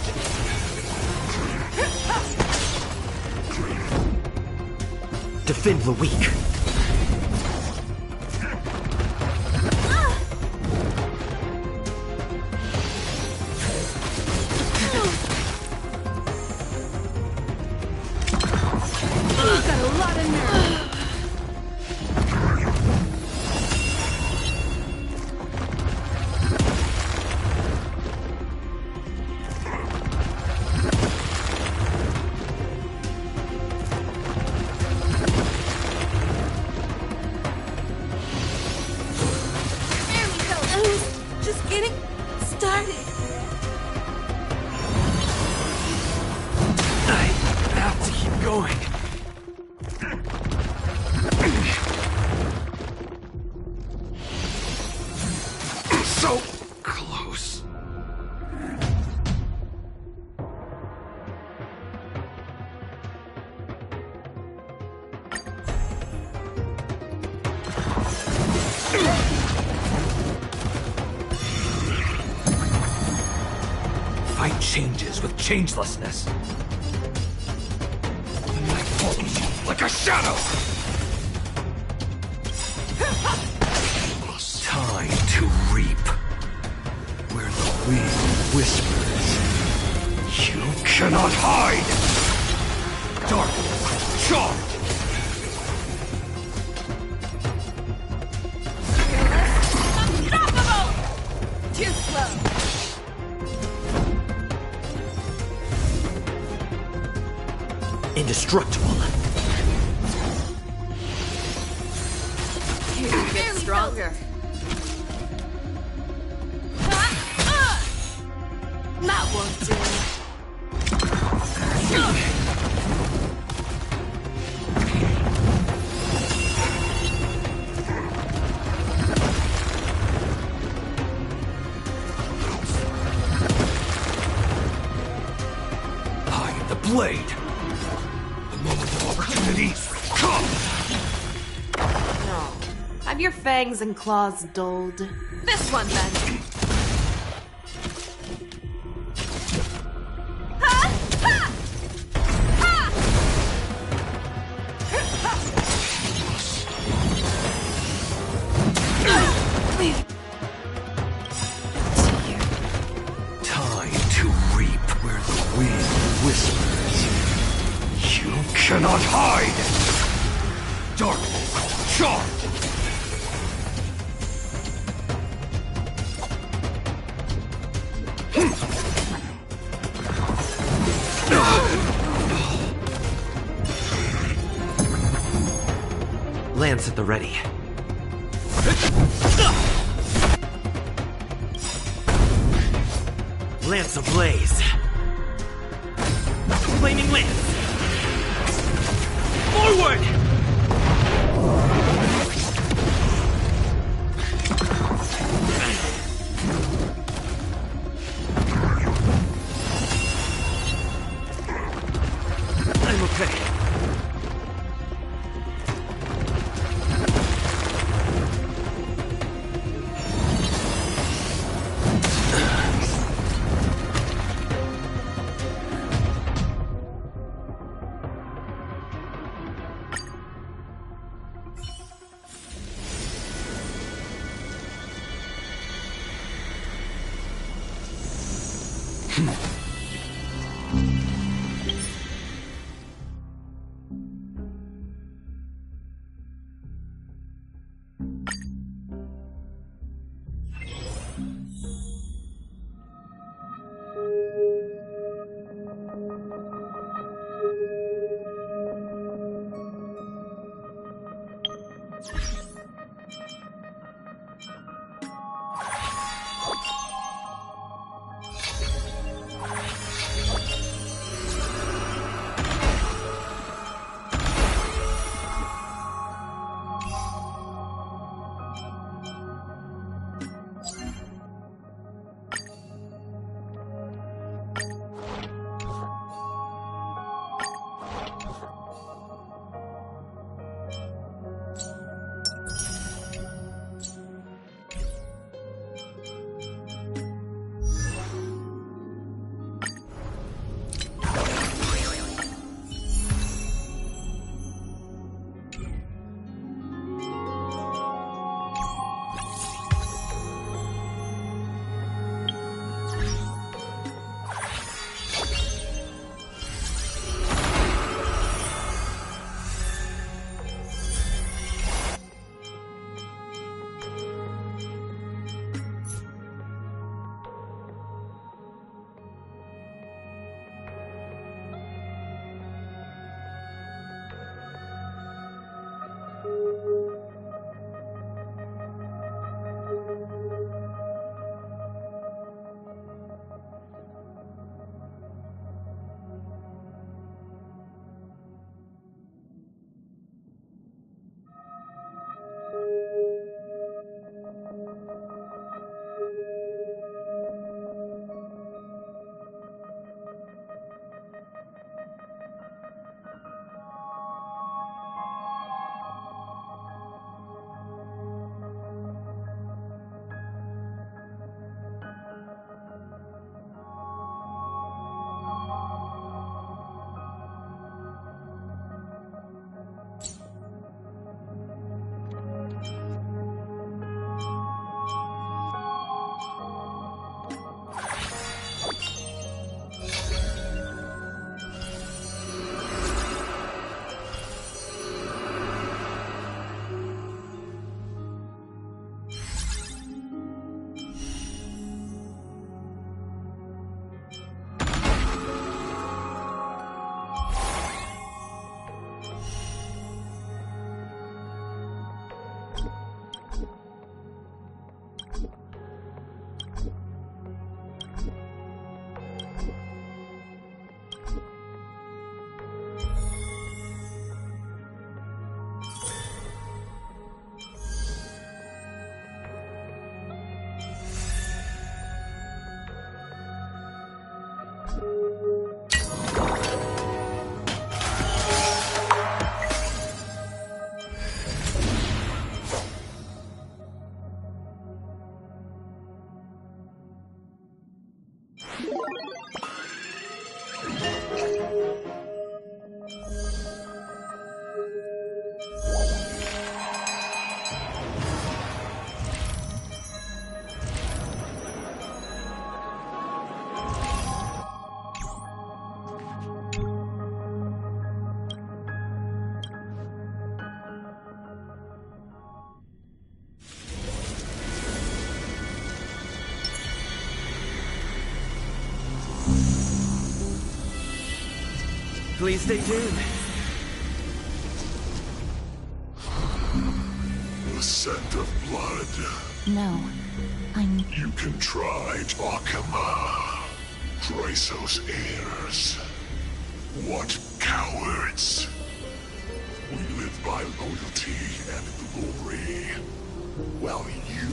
Defend the weak. so close. Fight changes with changelessness. The night follows you like a shadow. Time to reap. Where the wind whispers. You cannot hide. Dark charge. Unstoppable! Too slow. Indestructible. You get stronger. That won't do. Hide the blade. The moment of opportunity comes. Have your fangs and claws dulled. This one, then. Time to reap where the wind whispers. You cannot hide. Dark charge. Lance at the ready. Lance ablaze. Flaming lance. Forward! I'm okay. Please stay tuned. The scent of blood. No, I'm... You can try Takuma. Chrysos heirs. What cowards! We live by loyalty and glory, while you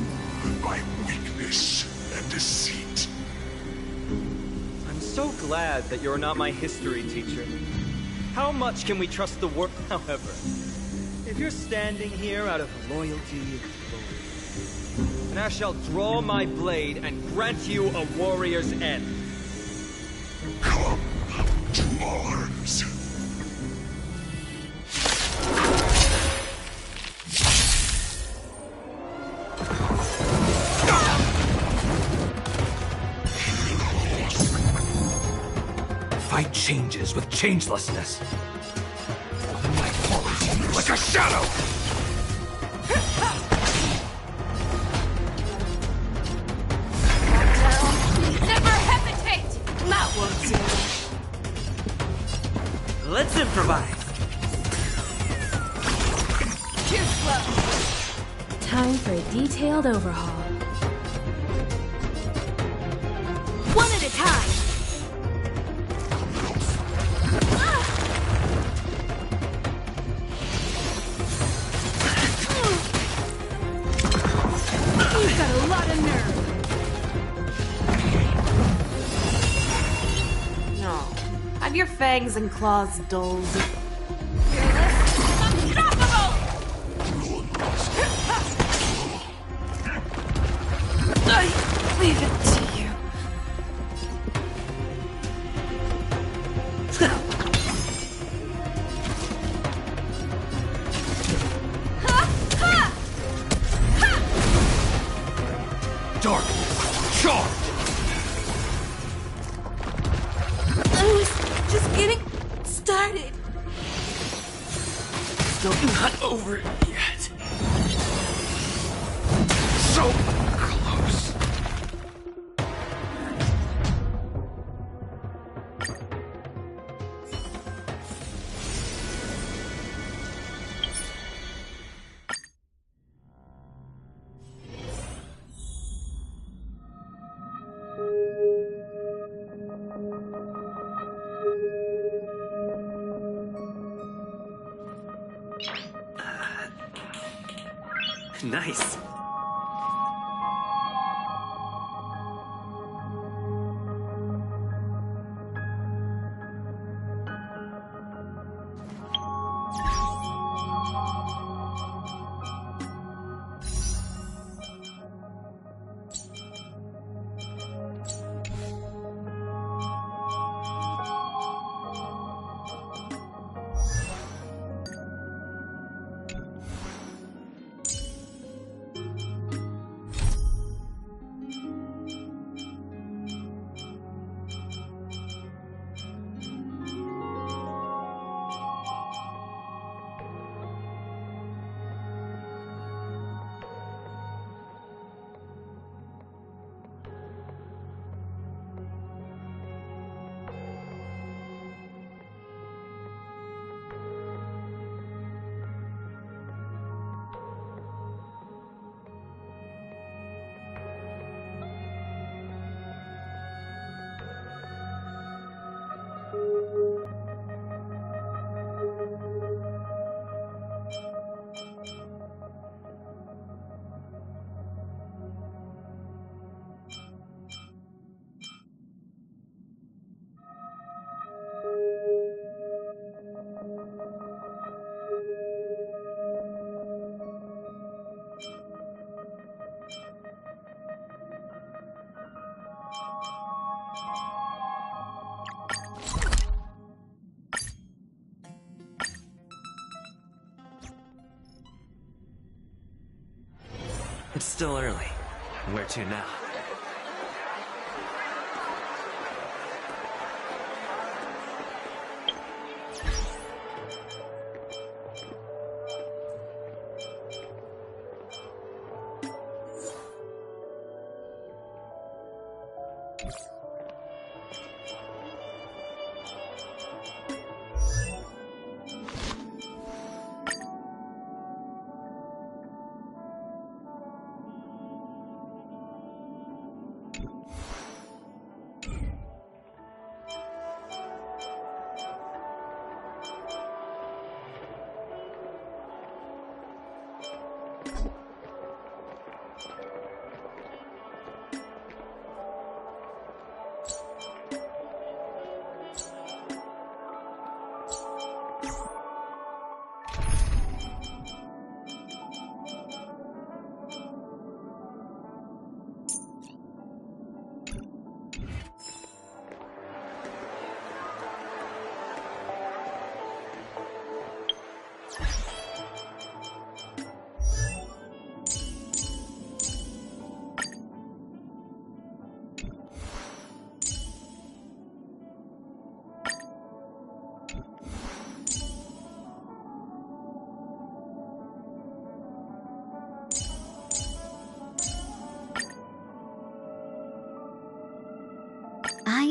live by weakness and deceit. I'm so glad that you're not my history teacher. How much can we trust the work? However, if you're standing here out of loyalty and glory, then I shall draw my blade and grant you a warrior's end. Come to arms. Fight changes with changelessness. The night follows you like a shadow! Never hesitate! That won't do. Let's improvise. Too slow. Time for a detailed overhaul. One at a time. You've got a lot of nerve. No. Have your fangs and claws dulled. Fearless. Unstoppable! I leave it to you. Dark! Charge! I was just getting started. Still not over yet. So close! Nice. It's still early. Where to now?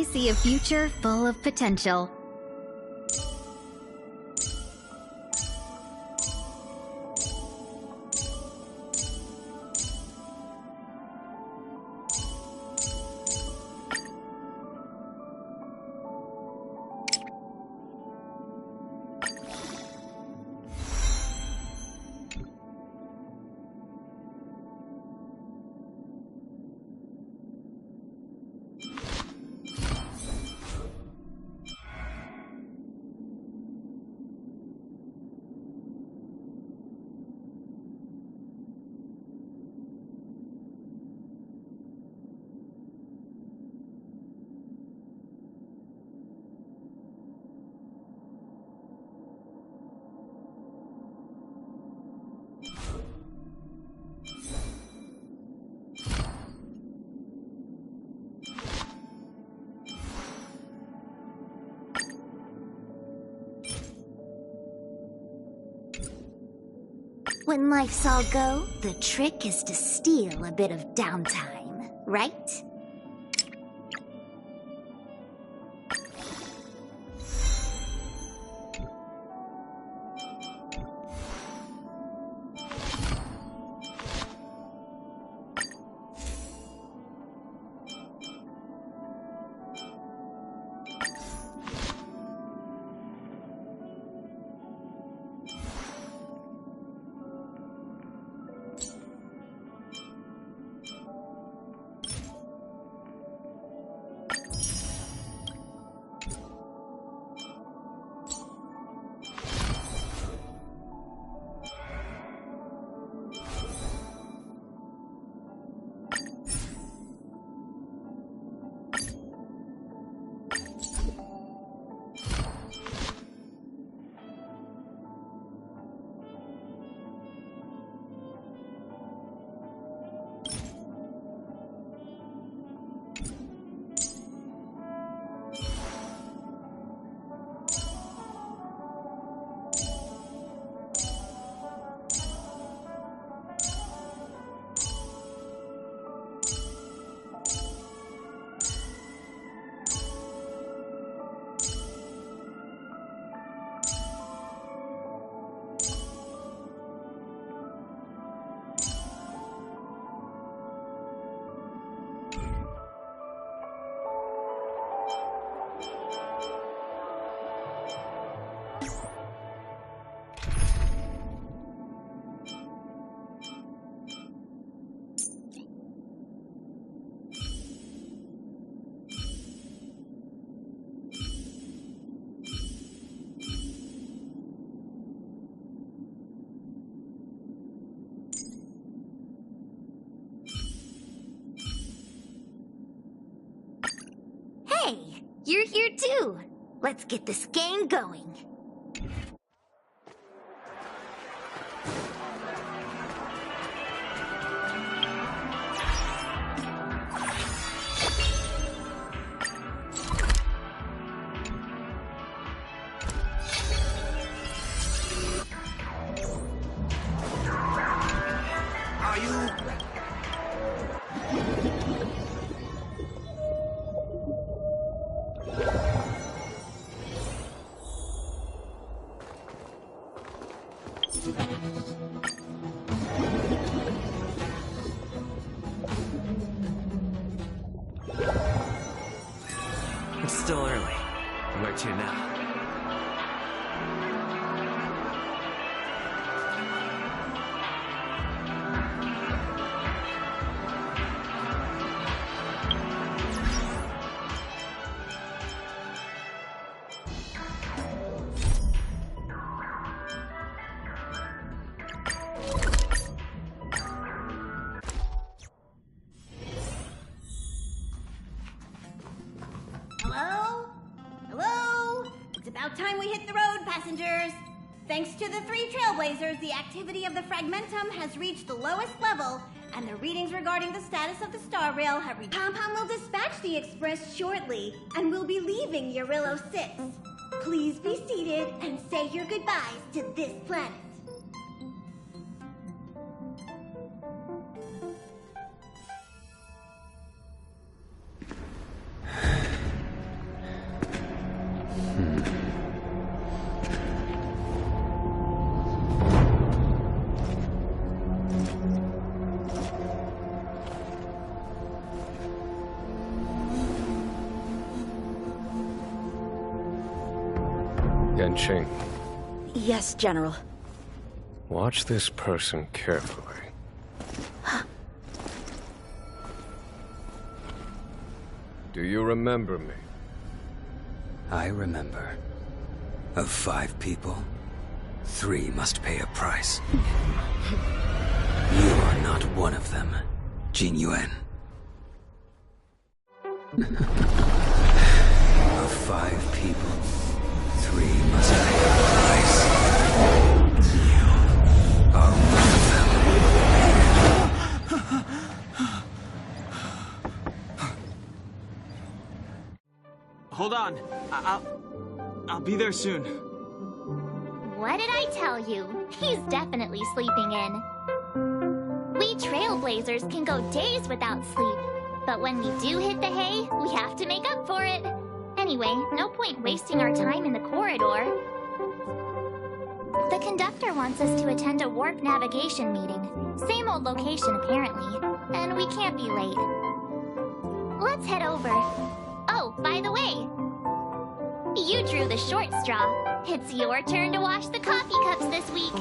see a future full of potential. When life's all go, the trick is to steal a bit of downtime, right? Hey, you're here too. Let's get this game going. It's still early. Where to now? Hello? Hello? It's about time we hit the road, passengers. Thanks to the 3 Trailblazers, the activity of the Fragmentum has reached the lowest level, and the readings regarding the status of the Star Rail have reached. Pom-Pom will dispatch the Express shortly, and we'll be leaving Urillo 6. Please be seated and say your goodbyes to this planet. Yanqing. Yes, General. Watch this person carefully. Do you remember me? I remember. Of 5 people, 3 must pay a price. You are not one of them, Jin Yuan. Of 5 people, 3 must pay a price. You are one of them. Hold on. I'll be there soon. What did I tell you? He's definitely sleeping in. We Trailblazers can go days without sleep, but when we do hit the hay, we have to make up for it. Anyway, no point wasting our time in the corridor. The conductor wants us to attend a warp navigation meeting. Same old location, apparently, and we can't be late. Let's head over. Oh, by the way, you drew the short straw. It's your turn to wash the coffee cups this week.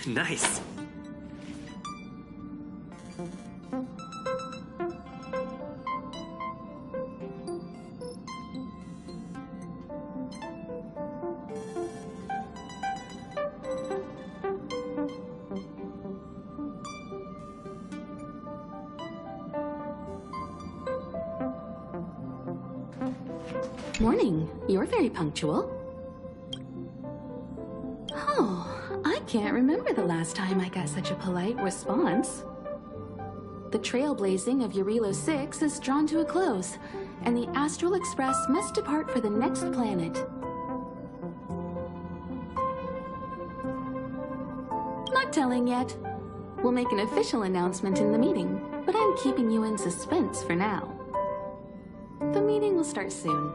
Nice. Morning. You're very punctual. Oh, I can't remember the last time I got such a polite response. The trailblazing of Eurilo 6 is drawn to a close, and the Astral Express must depart for the next planet. Not telling yet. We'll make an official announcement in the meeting, but I'm keeping you in suspense for now. The meeting will start soon.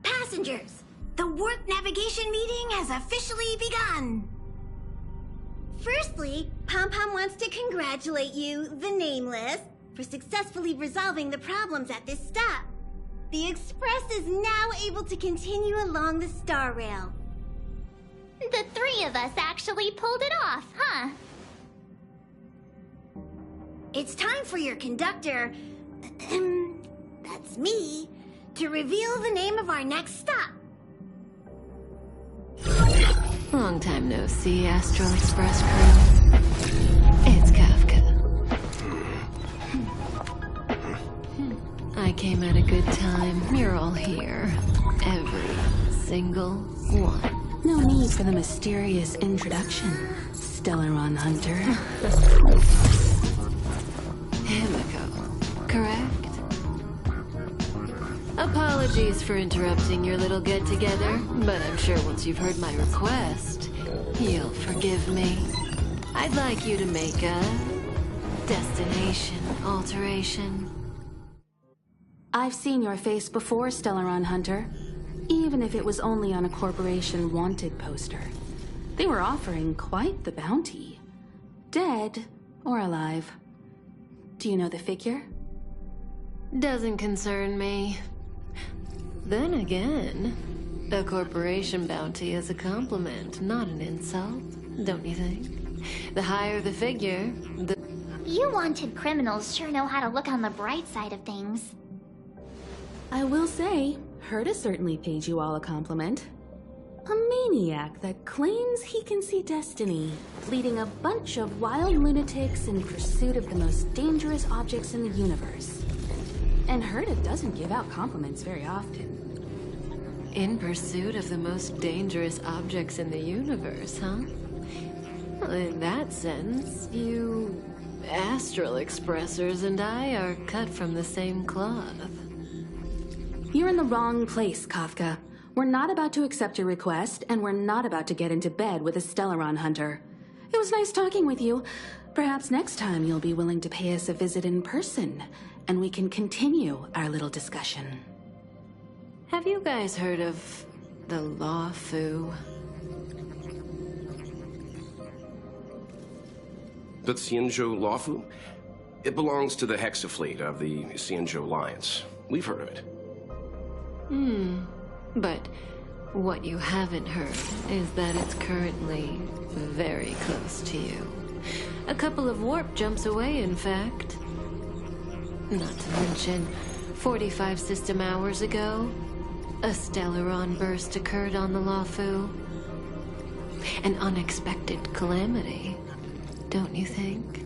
Passengers, the warp navigation meeting has officially begun. Firstly, Pom-Pom wants to congratulate you, the Nameless, for successfully resolving the problems at this stop. The Express is now able to continue along the Star Rail. The 3 of us actually pulled it off, huh? It's time for your conductor, that's me, to reveal the name of our next stop. Long time no see, Astral Express crew. It's Kafka. I came at a good time. You're all here. Every single one. No need for the mysterious introduction, Stellaron Hunter. Himiko, correct? Apologies for interrupting your little get-together, but I'm sure once you've heard my request, you'll forgive me. I'd like you to make a destination alteration. I've seen your face before, Stellaron Hunter. Even if it was only on a corporation wanted poster. They were offering quite the bounty. Dead or alive. Do you know the figure? Doesn't concern me. Then again, a corporation bounty is a compliment, not an insult, don't you think? The higher the figure, the... You wanted criminals sure know how to look on the bright side of things. I will say, Herta certainly paid you all a compliment. A maniac that claims he can see destiny, leading a bunch of wild lunatics in pursuit of the most dangerous objects in the universe. And Herta doesn't give out compliments very often. In pursuit of the most dangerous objects in the universe, huh? Well, in that sense, you astral expressors and I are cut from the same cloth. You're in the wrong place, Kafka. We're not about to accept your request, and we're not about to get into bed with a Stellaron hunter. It was nice talking with you. Perhaps next time you'll be willing to pay us a visit in person, and we can continue our little discussion. Have you guys heard of the Luofu? The Xianzhou Luofu? It belongs to the Hexafleet of the Xianzhou Alliance. We've heard of it. But what you haven't heard is that it's currently very close to you. A couple of warp jumps away, in fact. Not to mention, 45 system hours ago, a Stellaron burst occurred on the Luofu. An unexpected calamity, don't you think?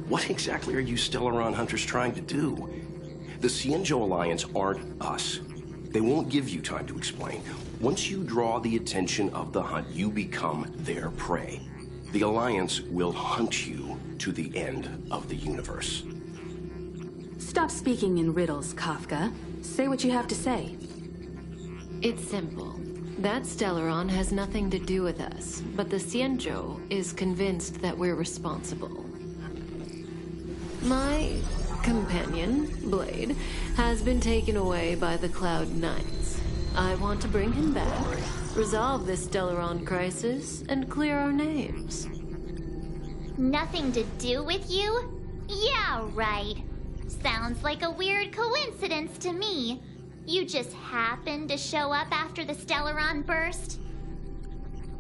What exactly are you Stellaron hunters trying to do? The Xianzhou Alliance aren't us. They won't give you time to explain. Once you draw the attention of the hunt, you become their prey. The Alliance will hunt you to the end of the universe. Stop speaking in riddles, Kafka. Say what you have to say. It's simple. That Stellaron has nothing to do with us, but the Xianzhou is convinced that we're responsible. My companion, Blade, has been taken away by the Cloud Knights. I want to bring him back, resolve this Stellaron crisis, and clear our names. Nothing to do with you? Yeah, right. Sounds like a weird coincidence to me. You just happened to show up after the Stellaron burst?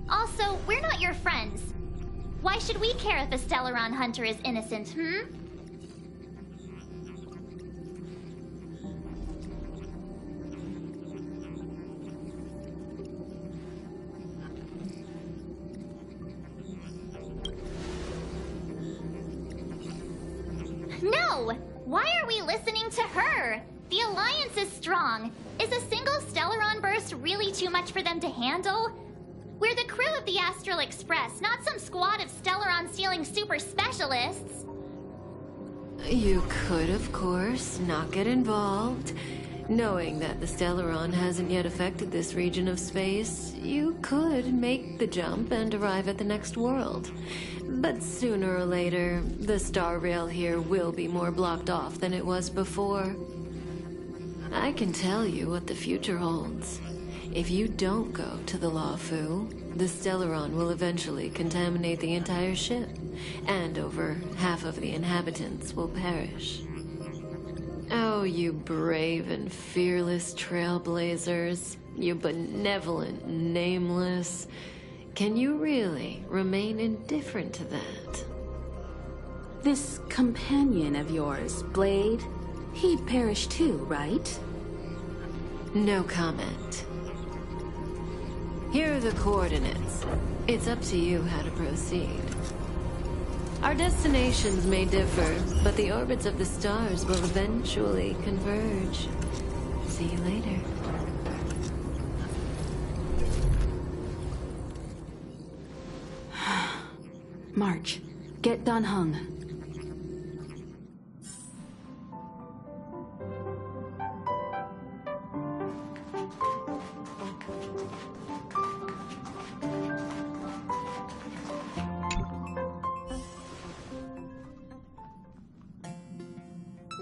Also, we're not your friends. Why should we care if a Stellaron hunter is innocent, No! Why are we listening to her? The Alliance is strong. Is a single Stellaron burst really too much for them to handle? We're the crew of the Astral Express, not some squad of Stellaron-stealing super specialists. You could, of course, not get involved. Knowing that the Stellaron hasn't yet affected this region of space, you could make the jump and arrive at the next world. But sooner or later, the star rail here will be more blocked off than it was before. I can tell you what the future holds. If you don't go to the Luofu, the Stellaron will eventually contaminate the entire ship, and over half of the inhabitants will perish. Oh, you brave and fearless trailblazers, you benevolent nameless. Can you really remain indifferent to that? This companion of yours, Blade, he perished too, right? No comment. Here are the coordinates. It's up to you how to proceed. Our destinations may differ, but the orbits of the stars will eventually converge. See you later. March, get Dan Heng.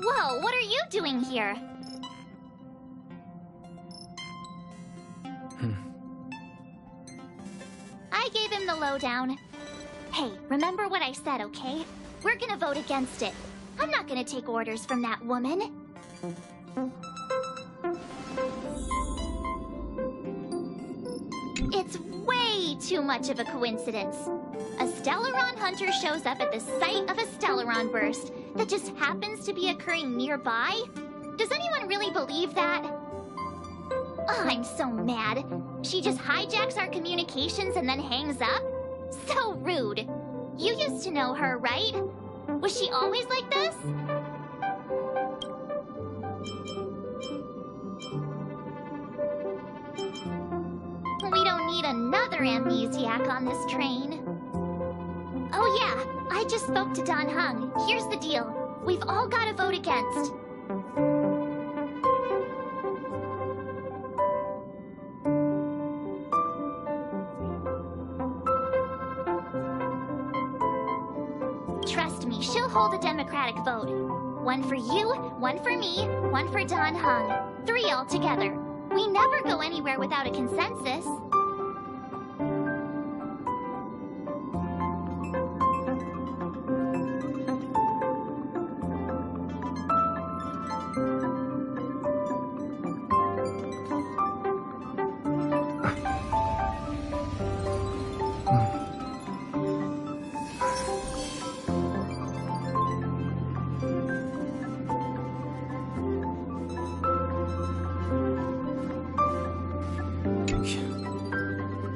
Whoa, what are you doing here? I gave him the lowdown. Hey, remember what I said, okay? We're gonna vote against it. I'm not gonna take orders from that woman. It's way too much of a coincidence. A Stellaron hunter shows up at the site of a Stellaron burst that just happens to be occurring nearby? Does anyone really believe that? Oh, I'm so mad. She just hijacks our communications and then hangs up? So rude. You used to know her, right? Was she always like this? other amnesiac on this train. Oh yeah, I just spoke to Dan Heng. Here's the deal. We've all got to vote against. Trust me, she'll hold a democratic vote. One for you, one for me, one for Dan Heng. 3 altogether. We never go anywhere without a consensus.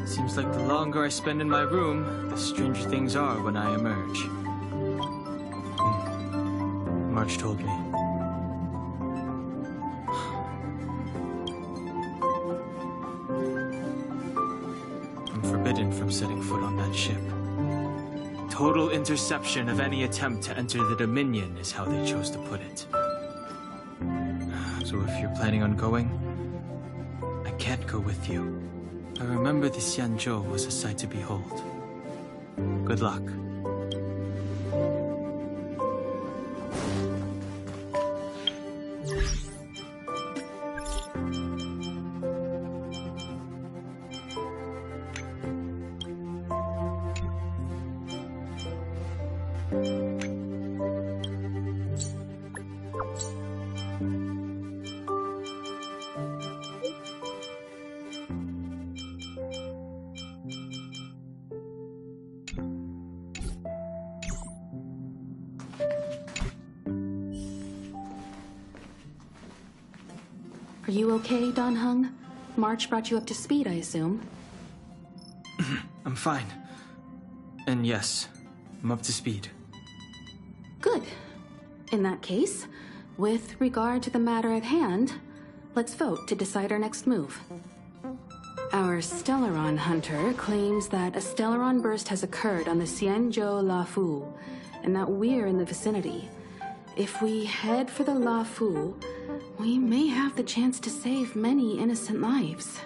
Seems like the longer I spend in my room, the stranger things are when I emerge. March told me. I'm forbidden from setting foot on that ship. Total interception of any attempt to enter the Dominion is how they chose to put it. So if you're planning on going, I can't go with you. I remember the Xianzhou was a sight to behold. Good luck. Are you okay, Dan Heng? March brought you up to speed, I assume. I'm fine. And yes, I'm up to speed. Good. In that case, with regard to the matter at hand, let's vote to decide our next move. Our Stellaron hunter claims that a Stellaron burst has occurred on the Xianzhou Lafu, and that we're in the vicinity. If we head for the Lafu, we may have the chance to save many innocent lives.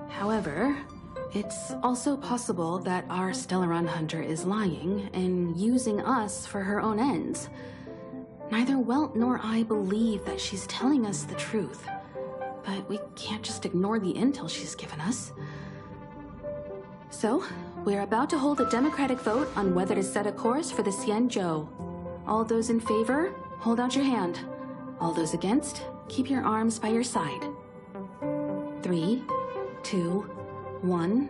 However, it's also possible that our Stellaron hunter is lying and using us for her own ends. Neither Welt nor I believe that she's telling us the truth, but we can't just ignore the intel she's given us. So, we're about to hold a democratic vote on whether to set a course for the Xianzhou. All those in favor, hold out your hand. All those against, keep your arms by your side. 3, 2, 1.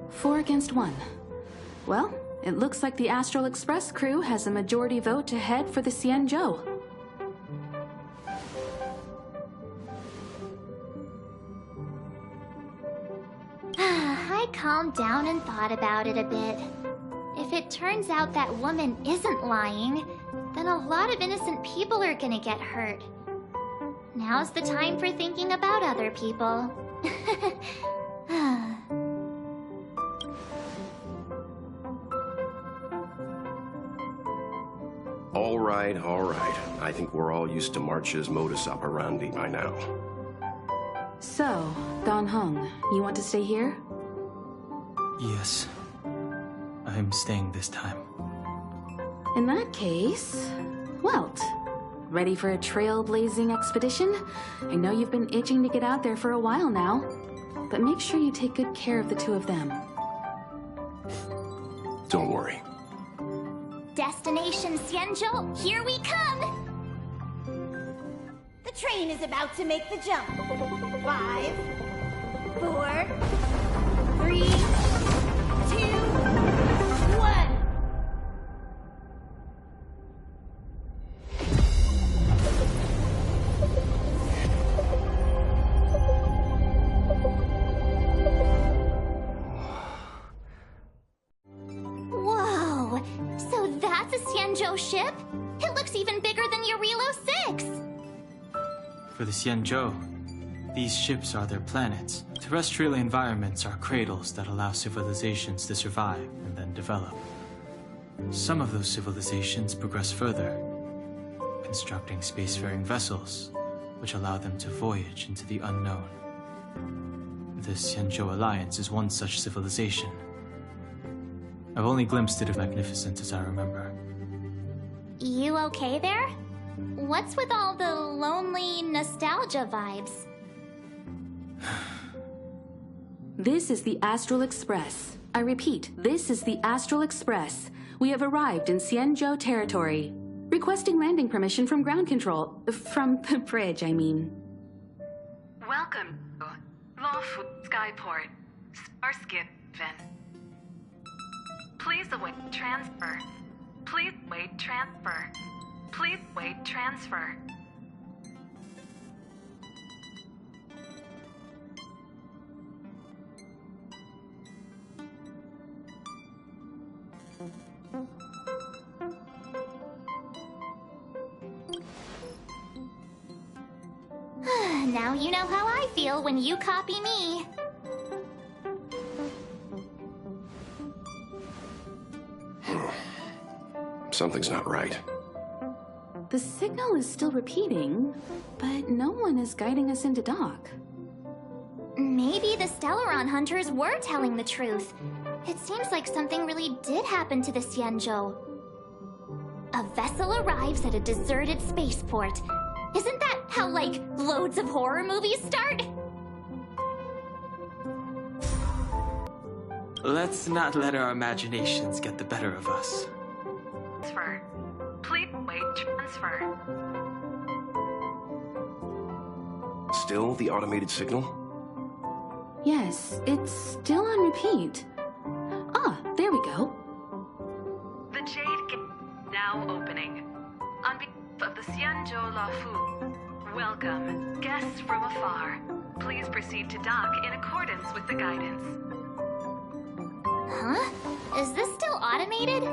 Four against one. Well, it looks like the Astral Express crew has a majority vote to head for the Xianzhou. I calmed down and thought about it a bit. If it turns out that woman isn't lying, then a lot of innocent people are gonna get hurt. Now's the time for thinking about other people. All right. I think we're all used to March's modus operandi by now. So, Dan Heng, you want to stay here? Yes. I'm staying this time. In that case, Welt, ready for a trailblazing expedition? I know you've been itching to get out there for a while now, but make sure you take good care of the two of them. Don't worry. Destination Xianzhou, here we come! The train is about to make the jump. 5, 4, 3, 2, 1. Whoa! So that's a Xianzhou ship? It looks even bigger than Eurilo 6! For the Xianzhou, these ships are their planets. Terrestrial environments are cradles that allow civilizations to survive and then develop. Some of those civilizations progress further, constructing spacefaring vessels, which allow them to voyage into the unknown. The Xianzhou Alliance is one such civilization. I've only glimpsed it as magnificent as I remember. You okay there? What's with all the lonely nostalgia vibes? This is the Astral Express. I repeat, this is the Astral Express. We have arrived in Xianzhou territory. Requesting landing permission from ground control. From the bridge, I mean. Welcome to Lawfu Skyport, Starskin Ven. Please await transfer. Please wait transfer. Please wait transfer. Now you know how I feel when you copy me. Something's not right. The signal is still repeating, but no one is guiding us into dock. Maybe the Stellaron hunters were telling the truth. It seems like something really did happen to the Xianzhou. A vessel arrives at a deserted spaceport. Isn't that how, like, loads of horror movies start? Let's not let our imaginations get the better of us. Transfer. Please wait transfer. Still the automated signal? Yes, it's still on repeat. Ah, there we go. The Jade Gate now opening. On behalf of the Xianzhou Lawfu, welcome, guests from afar. Please proceed to dock in accordance with the guidance. Huh? Is this still automated?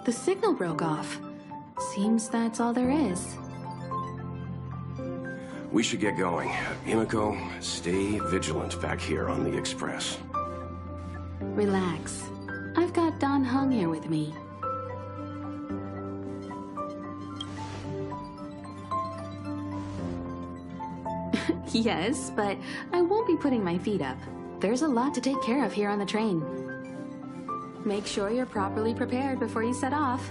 The signal broke off. Seems that's all there is. We should get going. Himiko, stay vigilant back here on the Express. Relax. I've got Dan Heng here with me. Yes, but I won't be putting my feet up. There's a lot to take care of here on the train. Make sure you're properly prepared before you set off.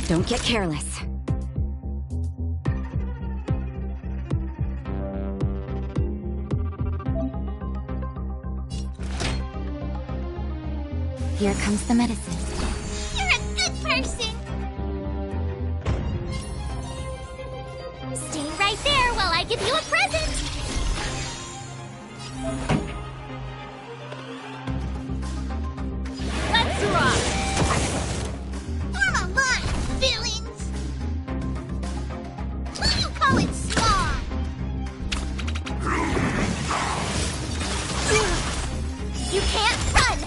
Don't get careless. Here comes the medicine. You're a good person! Stay right there while I give you a present! Let's rock! Form a line, villains! Who you call it small? You can't run!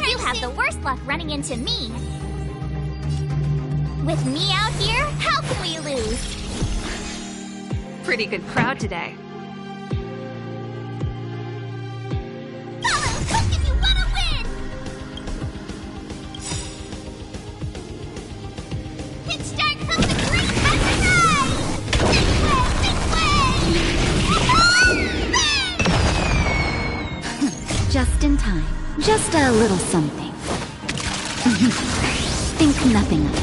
You have the worst luck running into me. With me out here, how can we lose? Pretty good crowd today. Fellows, who can you wanna win? Pitch Dark comes the great exercise! This way! Just in time. Just a little something. Think nothing of it.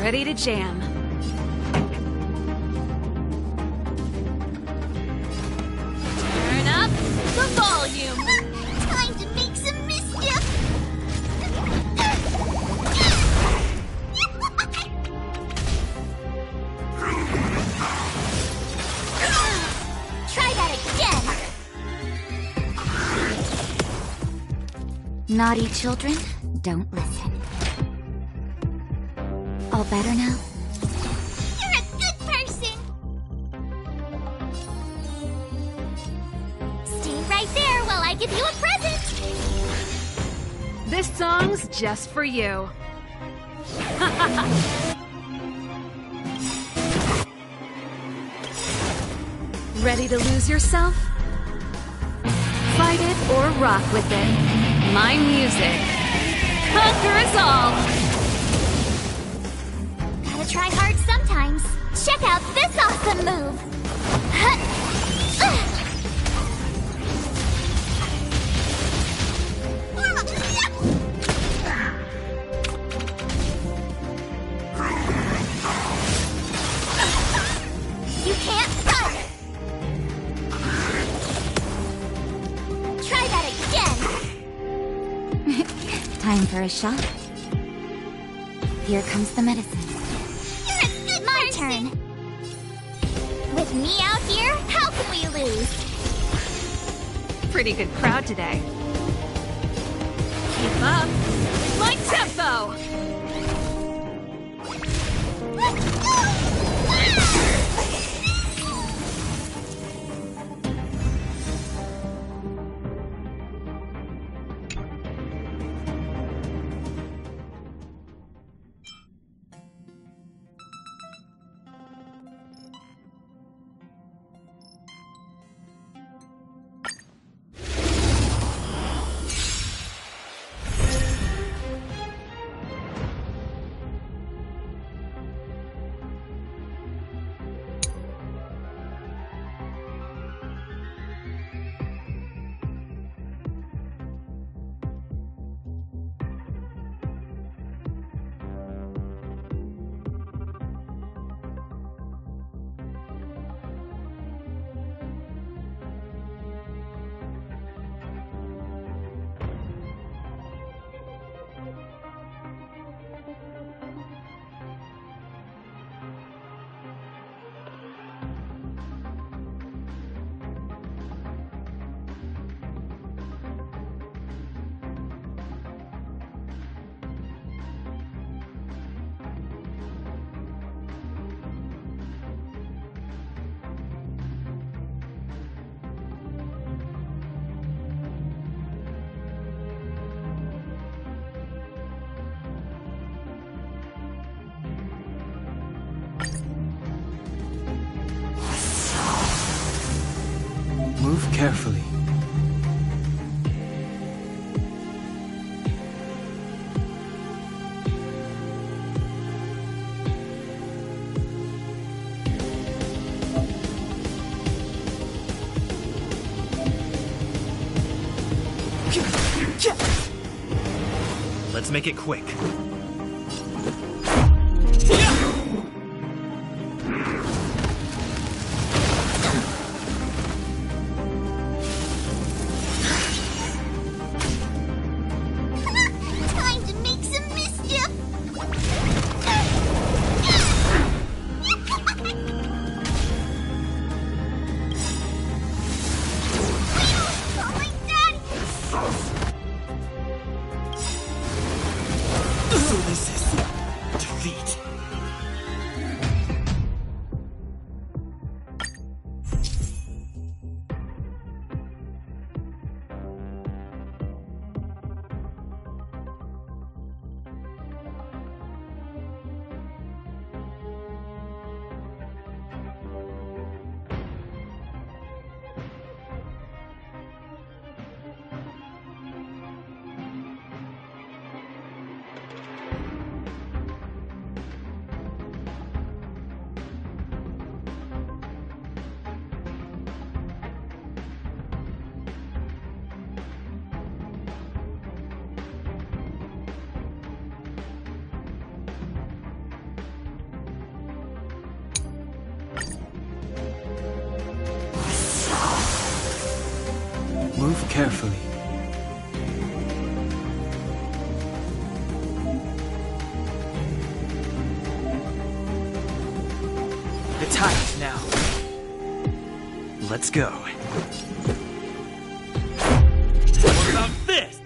Ready to jam. Turn up the volume. Time to make some mischief. Try that again. Naughty children, don't listen. All better now? You're a good person. Stay right there while I give you a present. This song's just for you. Ready to lose yourself? Fight it or rock with it. My music. Conquer us all! Gotta try hard sometimes. Check out this awesome move. You can't run. Try that again. Time for a shot. Here comes the medicine. You're a good My turn. With me out here, how can we lose? Pretty good crowd today. Keep up with my tempo! Move carefully. Let's make it quick. Time to make some mischief! Oh, my daddy! So this is defeat. Move carefully. The time's now. Let's go. What about this?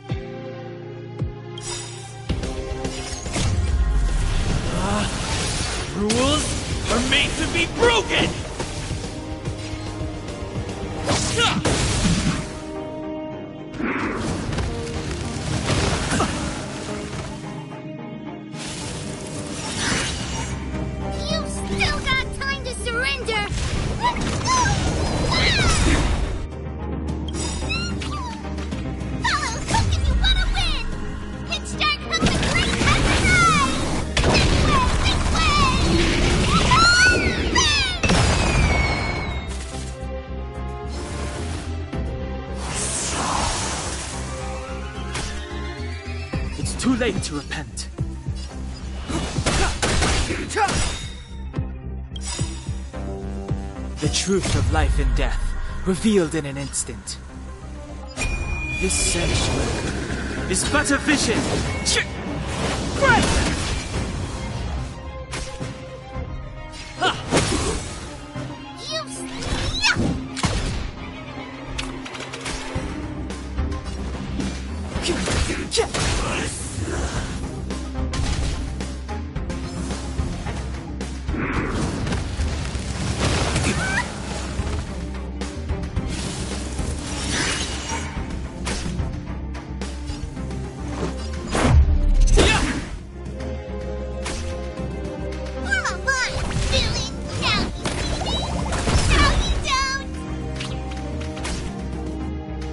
Rules are made to be broken! You've still got time to surrender! Follow Hook if you want to win! Pitch Dark Hook the Great has arrived! It's too late to repent. The truth of life and death, revealed in an instant. This sanctuary is but a vision.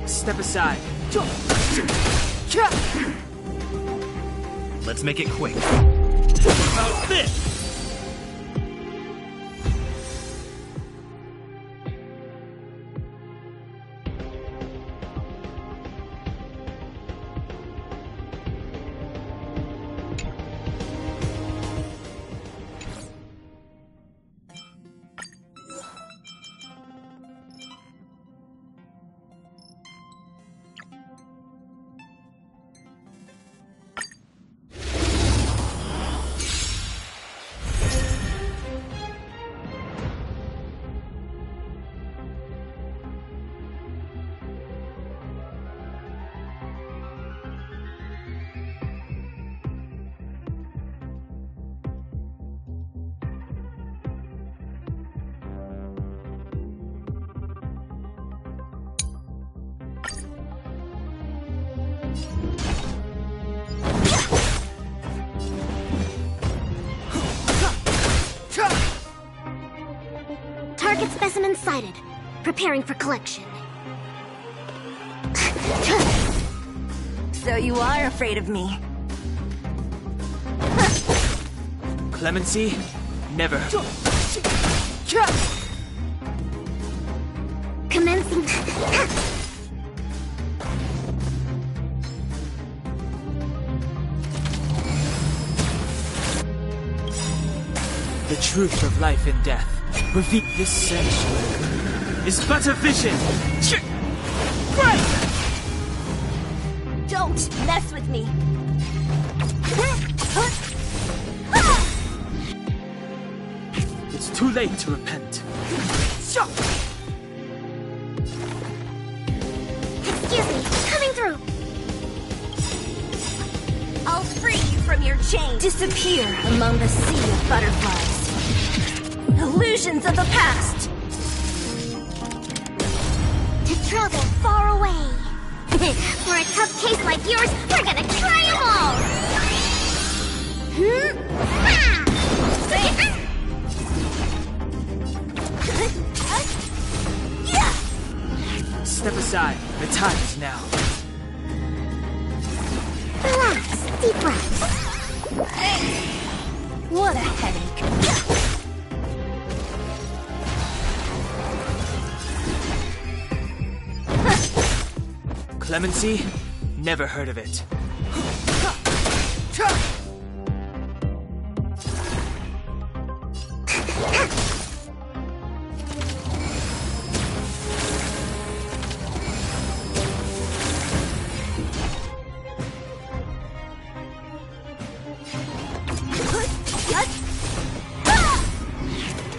Step aside. Let's make it quick. What about this? Target specimen sighted. Preparing for collection. So you are afraid of me. Clemency? Never. Commencing. The truth of life and death. Reveal this sanctuary is but a vision. Don't mess with me. It's too late to repent. Excuse me, coming through. I'll free you from your chain. Disappear among the sea of butterflies. Illusions of the past. To travel far away. For a tough case like yours, we're gonna try them all! Step aside. The time is now. Relax, deep breaths. What a headache. Clemency? Never heard of it.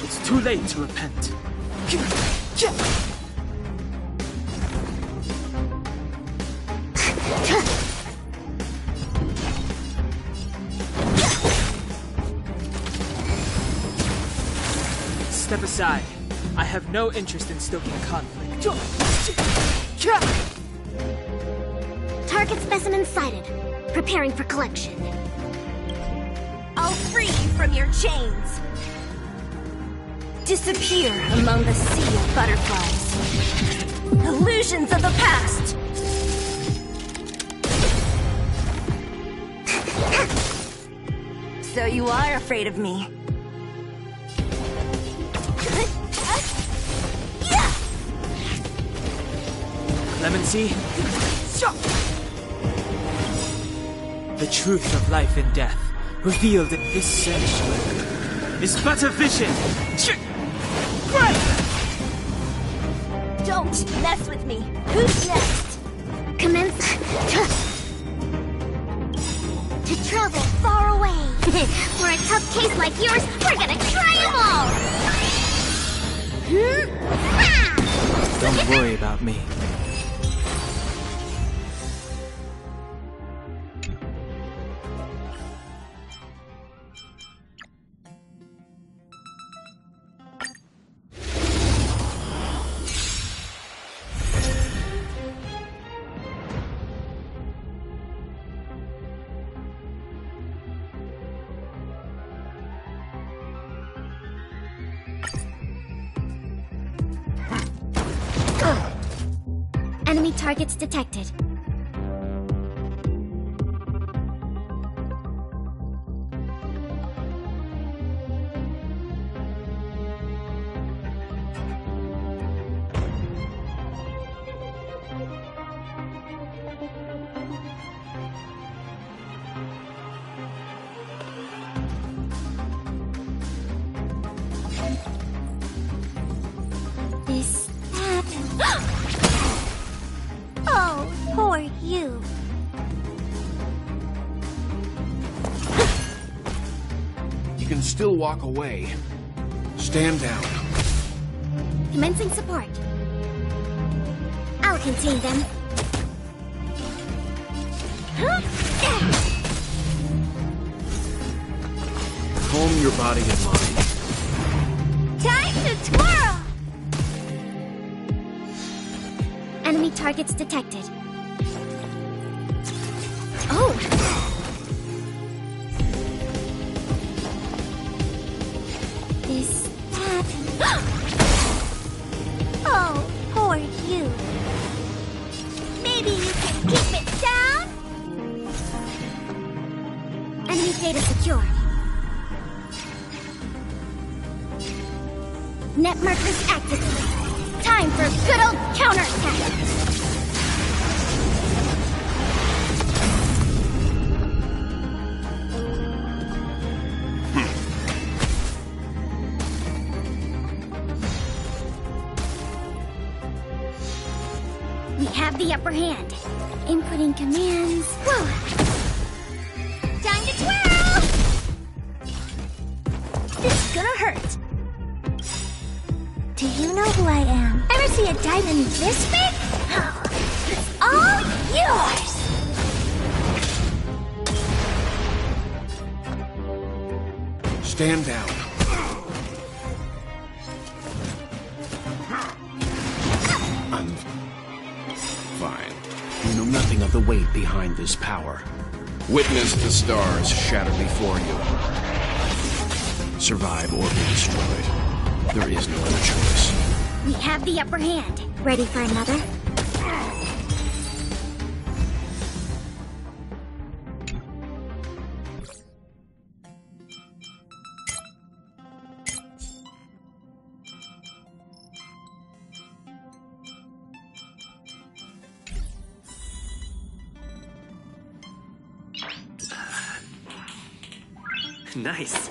It's too late to repent. Step aside. I have no interest in stoking conflict. Target specimen sighted. Preparing for collection. I'll free you from your chains. Disappear among the sea of butterflies. Illusions of the past. So you are afraid of me. Clemency? The truth of life and death, revealed in this sanctuary, is but a vision. Don't mess with me. Who's next? Commence. To travel far away. For a tough case like yours, we're gonna try them all! Don't worry about me. Enemy targets detected. Is that... Oh, poor you. You can still walk away. Stand down. Commencing support. I'll contain them. Calm your body and mind. Time to twirl! Enemy targets detected. Oh! Is that... Oh, poor you. Maybe you can keep it down? Enemy data secure. Net markers activated. Time for a good old counterattack! upper hand. Inputting commands. Whoa! Time to twirl! This is gonna hurt. Do you know who I am? Ever see a diamond this big? It's all yours! Stand down. I'm fine. You know nothing of the weight behind this power. Witness the stars shatter before you. Survive or be destroyed. There is no other choice. We have the upper hand. Ready for another? Nice.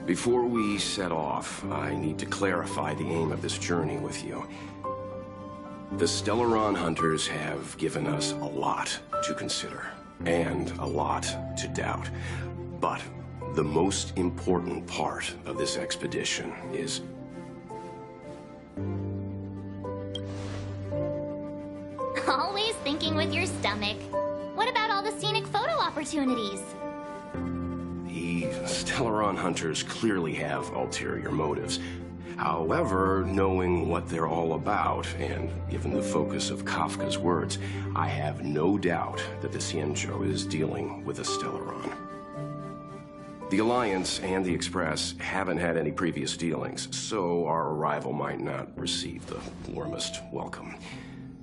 Before we set off, I need to clarify the aim of this journey with you. The Stellaron Hunters have given us a lot to consider, and a lot to doubt. But the most important part of this expedition is... Always thinking with your stomach. What about all the scenic photo opportunities? The Stellaron Hunters clearly have ulterior motives. However, knowing what they're all about, and given the focus of Kafka's words, I have no doubt that the Xianzhou is dealing with a Stellaron. The Alliance and the Express haven't had any previous dealings, so our arrival might not receive the warmest welcome.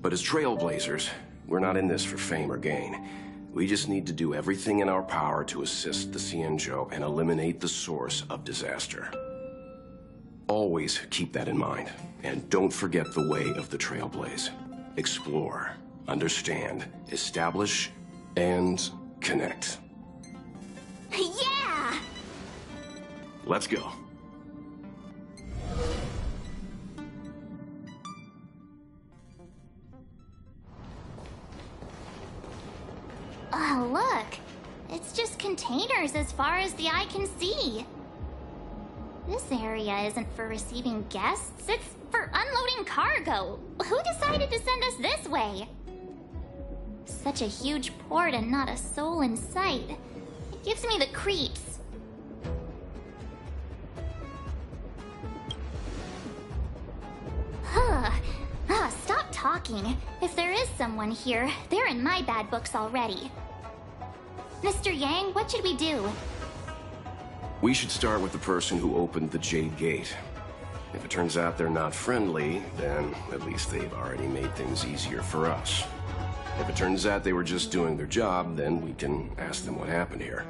But as Trailblazers, we're not in this for fame or gain. We just need to do everything in our power to assist the Xianzhou and eliminate the source of disaster. Always keep that in mind, and don't forget the way of the Trailblaze. Explore, understand, establish, and connect. Yeah! Let's go. Oh, look! It's just containers as far as the eye can see. This area isn't for receiving guests, it's for unloading cargo. Who decided to send us this way? Such a huge port and not a soul in sight. It gives me the creeps. Stop talking. If there is someone here, they're in my bad books already. Mr. Yang, what should we do? We should start with the person who opened the Jade Gate. If it turns out they're not friendly, then at least they've already made things easier for us. If it turns out they were just doing their job, then we can ask them what happened here.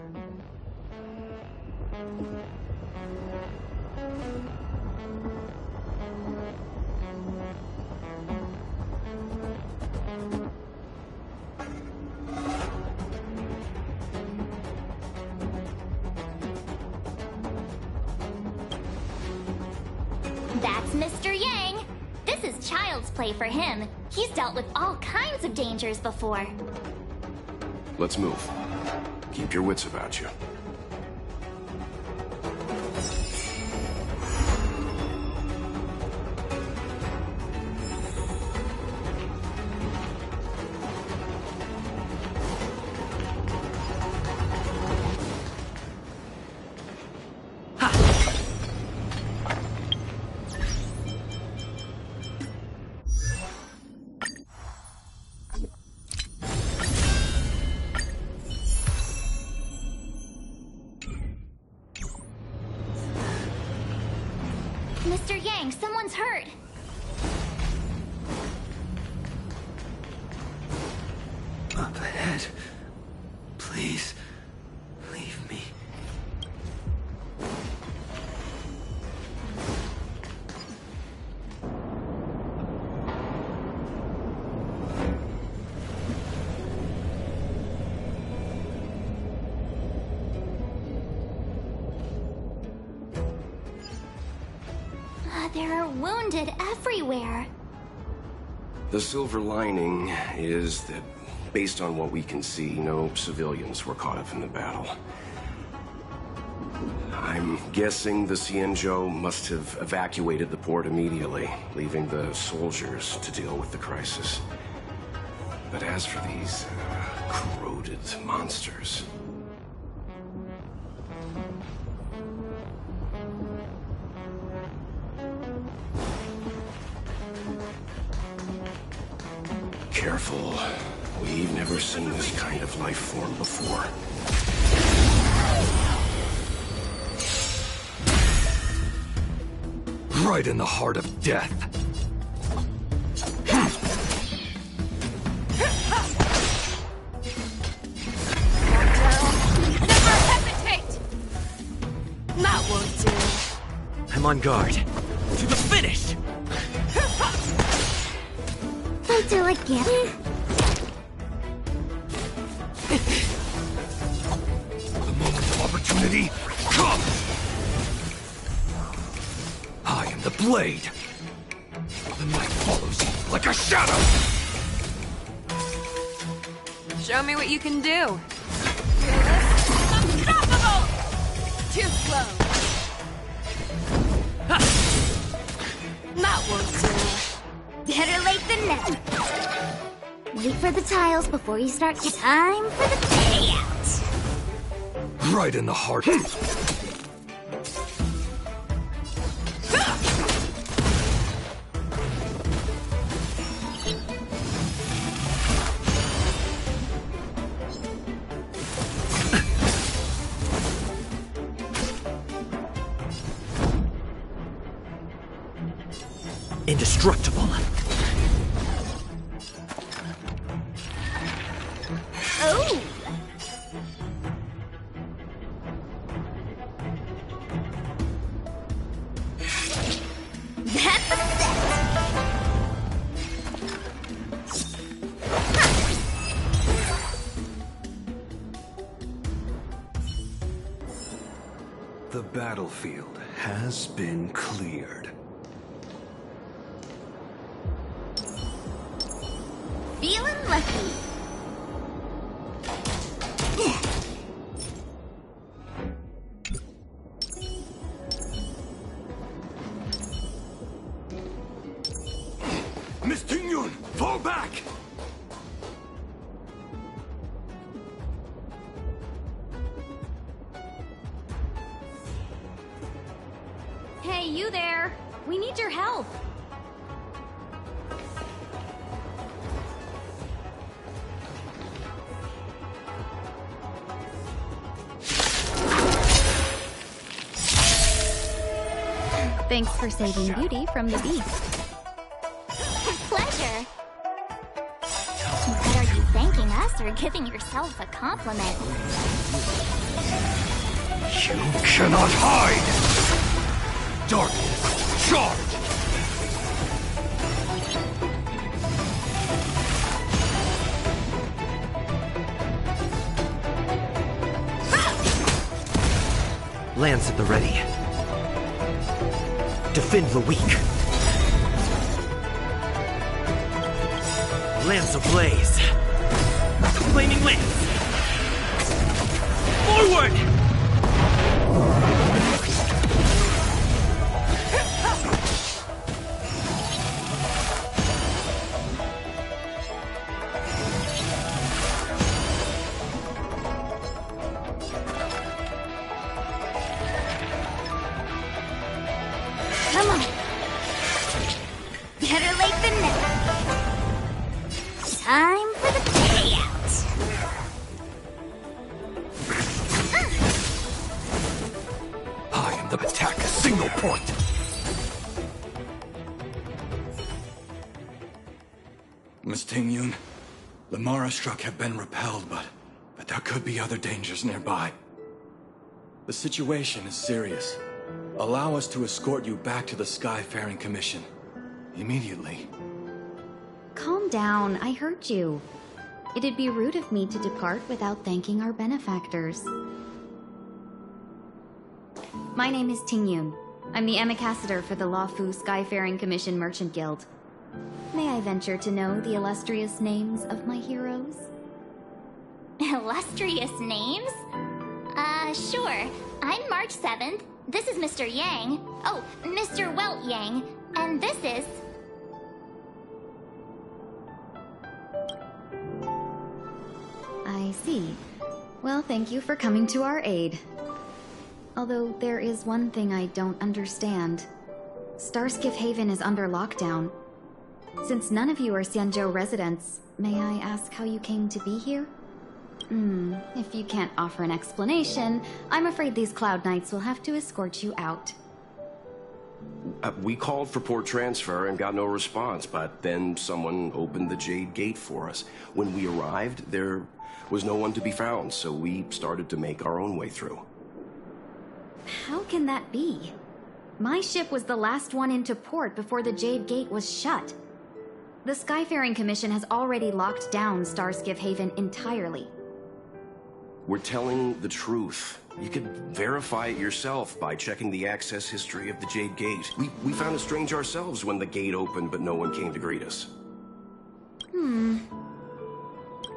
That's Mr. Yang. This is child's play for him. He's dealt with all kinds of dangers before. Let's move. Keep your wits about you. Mr. Yang, someone's hurt. Up ahead. Please, leave me. There are wounded everywhere. The silver lining is that, based on what we can see, no civilians were caught up in the battle. I'm guessing the Xianzhou must have evacuated the port immediately, leaving the soldiers to deal with the crisis. But as for these corroded monsters... Careful. We've never seen this kind of life form before. Right in the heart of death. Never hesitate! That won't do. I'm on guard. To the finish! Wait till I get it. The moment of opportunity, come! I am the blade. The night follows you like a shadow! Show me what you can do. Unstoppable! Too slow. That won't do. Better late than never. Wait for the tiles before you start. Time for the payout. Right in the heart. Indestructible. Oh! That's a set! The battlefield has been cleared. Feeling lucky. Miss Tingyun, fall back! Hey, you there. We need your help. Thanks for saving Beauty from the beast. Pleasure. But are you thanking us or giving yourself a compliment? You cannot hide! Darkness, charge! Lance at the ready. Defend the weak. Lance ablaze. Flaming lance. Forward! Come on. Better late than never. Time for the payout. I am the attack single point. Miss Ting-Yun, the Mara struck have been repelled, but there could be other dangers nearby. The situation is serious. Allow us to escort you back to the Skyfaring Commission. Immediately. Calm down, I heard you. It'd be rude of me to depart without thanking our benefactors. My name is Ting-Yun. I'm the ambassador for the Luofu Skyfaring Commission Merchant Guild. May I venture to know the illustrious names of my heroes? Illustrious names? Sure. I'm March 7th. This is Mr. Yang. Oh, Mr. Welt Yang. And this is... I see. Well, thank you for coming to our aid. Although there is one thing I don't understand. Starskiff Haven is under lockdown. Since none of you are Xianzhou residents, may I ask how you came to be here? If you can't offer an explanation, I'm afraid these Cloud Knights will have to escort you out. We called for port transfer and got no response, but then someone opened the Jade Gate for us. When we arrived, there was no one to be found, so we started to make our own way through. How can that be? My ship was the last one into port before the Jade Gate was shut. The Skyfaring Commission has already locked down Starskiff Haven entirely. We're telling the truth. You could verify it yourself by checking the access history of the Jade Gate. We found it strange ourselves when the gate opened, but no one came to greet us.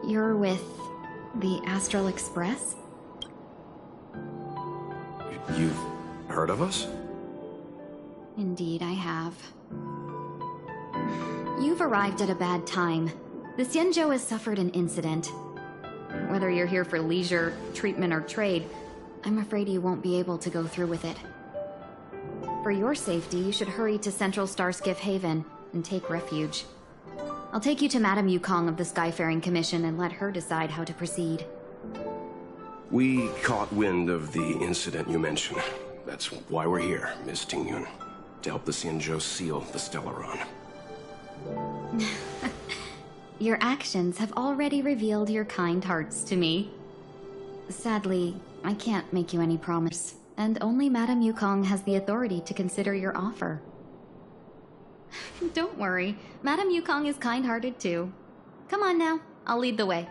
You're with the Astral Express? You've heard of us? Indeed, I have. You've arrived at a bad time. The Xianzhou has suffered an incident. Whether you're here for leisure, treatment, or trade, I'm afraid you won't be able to go through with it. For your safety, you should hurry to Central Starskiff Haven and take refuge. I'll take you to Madame Yukong of the Skyfaring Commission and let her decide how to proceed. We caught wind of the incident you mentioned. That's why we're here, Miss Ting-Yun. To help the Xianzhou seal the Stellaron. Your actions have already revealed your kind hearts to me. Sadly, I can't make you any promise, and only Madame Yukong has the authority to consider your offer. Don't worry, Madame Yukong is kind-hearted too. Come on now, I'll lead the way.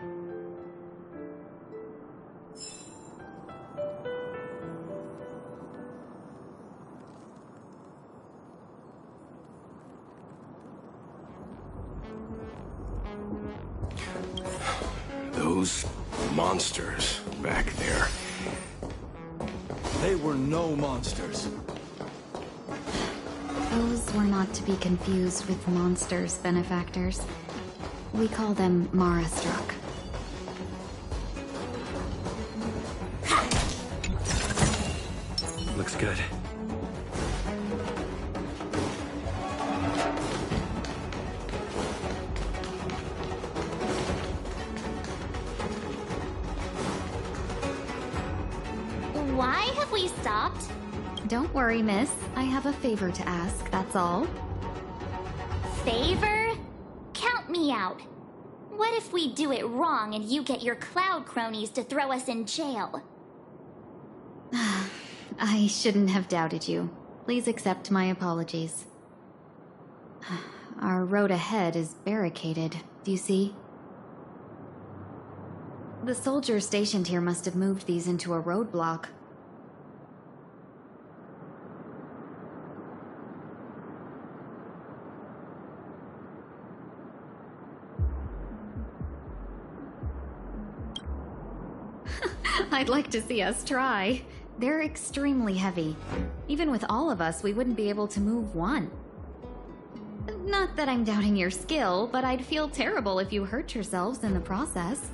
Those monsters back there. They were no monsters. Those were not to be confused with monsters, benefactors. We call them Mara struck. Looks good. Why have we stopped? Don't worry, miss. I have a favor to ask, that's all. Favor? Count me out. What if we do it wrong and you get your cloud cronies to throw us in jail? I shouldn't have doubted you. Please accept my apologies. Our road ahead is barricaded, do you see? The soldiers stationed here must have moved these into a roadblock. I'd like to see us try. They're extremely heavy. Even with all of us, we wouldn't be able to move one. Not that I'm doubting your skill, but I'd feel terrible if you hurt yourselves in the process.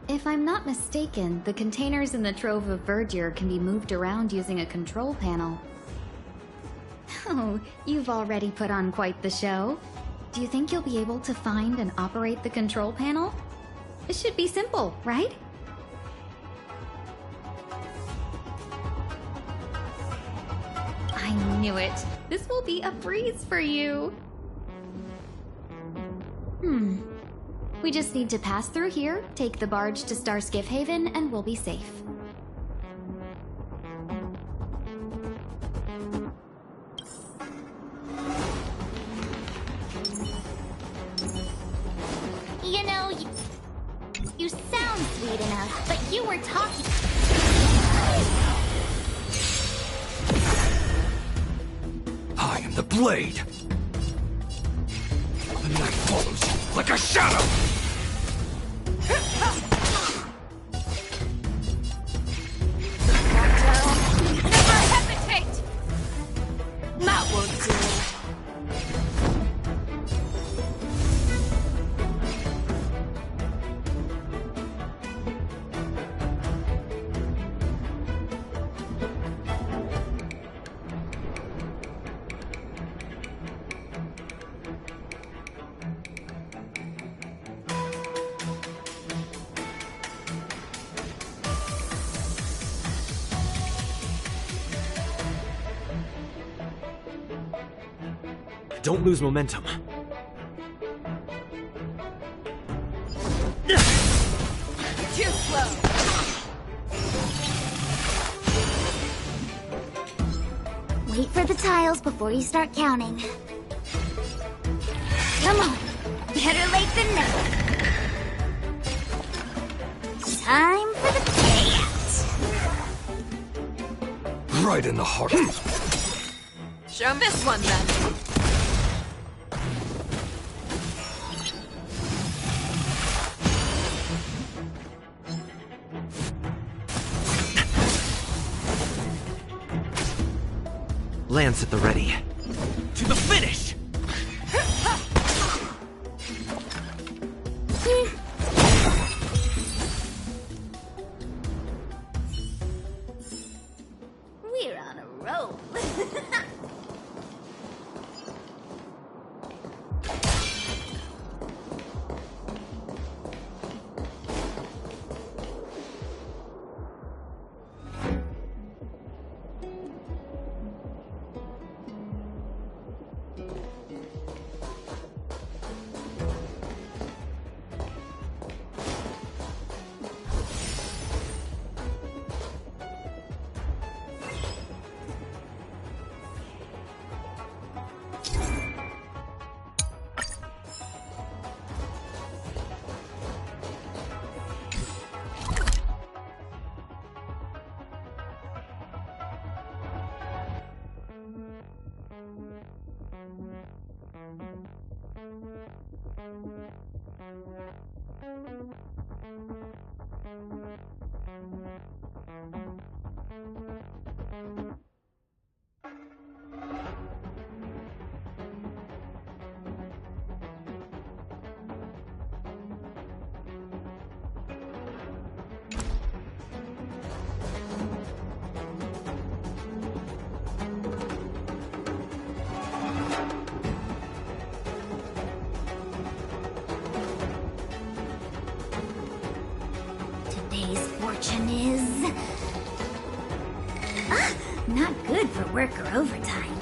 If I'm not mistaken, the containers in the Trove of Verdure can be moved around using a control panel. Oh, you've already put on quite the show. Do you think you'll be able to find and operate the control panel? It should be simple, right? I knew it. This will be a breeze for you. We just need to pass through here, take the barge to Starskiff Haven, and we'll be safe. You know, you sound sweet enough, but you were talking... I am the Blade! The night follows you like a shadow! Never hesitate! That won't do. Don't lose momentum. Too slow. Wait for the tiles before you start counting. Come on. Better late than never. Time for the payout. Right in the heart. Show this one then. Lance at the ready. To the finish! We're on a roll. work or overtime.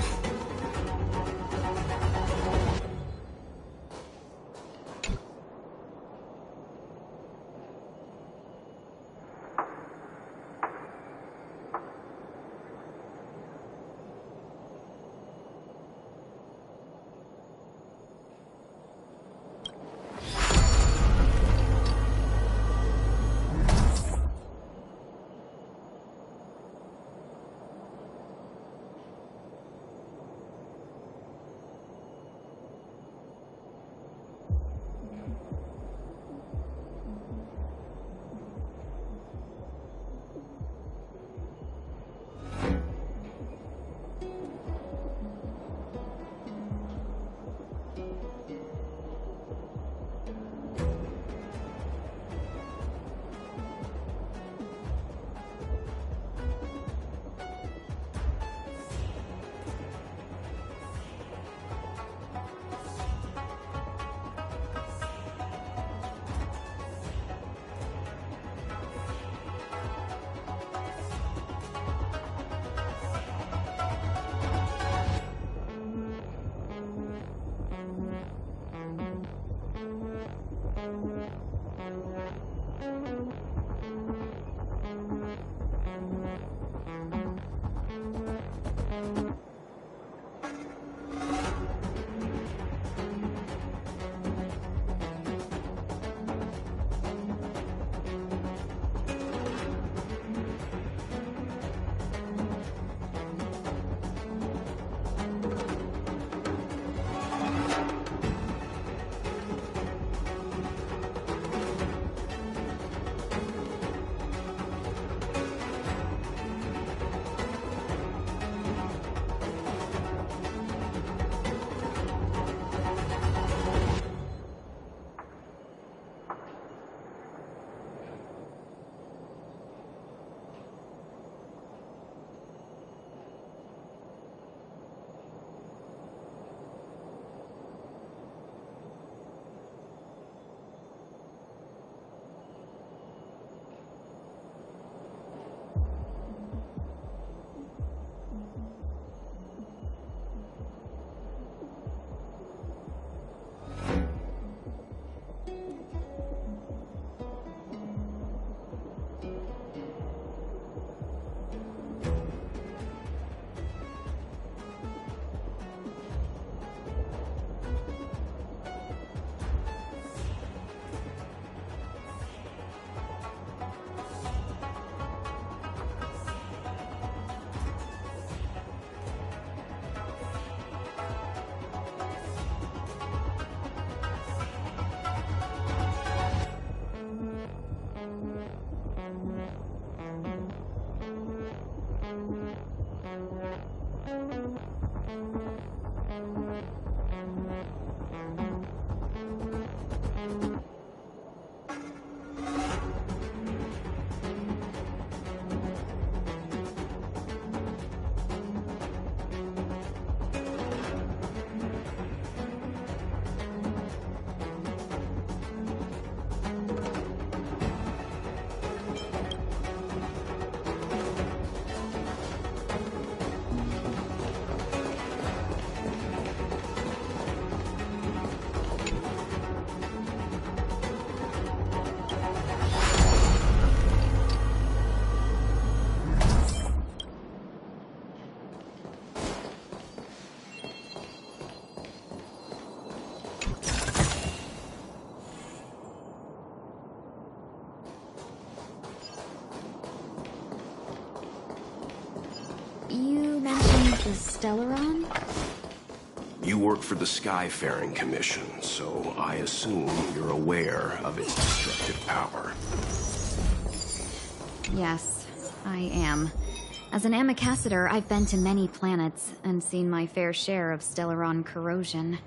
You mentioned the Stellaron? You work for the Skyfaring Commission, so I assume you're aware of its destructive power. Yes, I am. As an Amicassador, I've been to many planets and seen my fair share of Stellaron corrosion.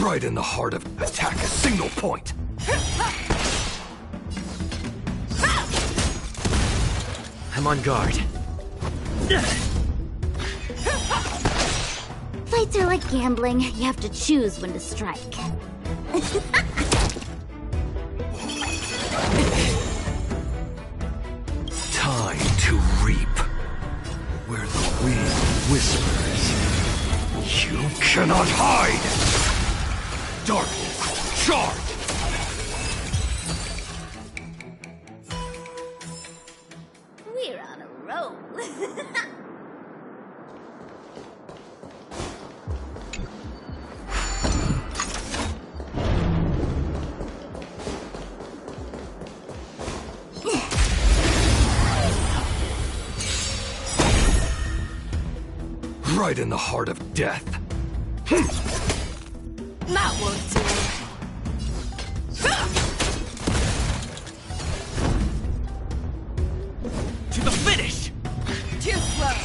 Right in the heart of attack a single point. I'm on guard. Fights are like gambling. You have to choose when to strike. Time to reap. Where the wind whispers, you cannot hide! Darkness, charge! We're on a roll. Right in the heart of death. That won't do. To the finish! Too slow.